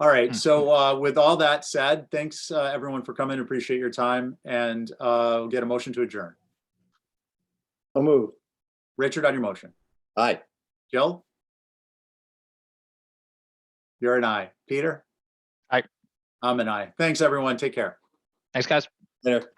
All right. So with all that said, thanks everyone for coming. Appreciate your time, and we'll get a motion to adjourn. I'll move. Richard, on your motion. Aye. Jill? You're an aye. Peter? Aye. I'm an aye. Thanks, everyone. Take care. Thanks, guys. There.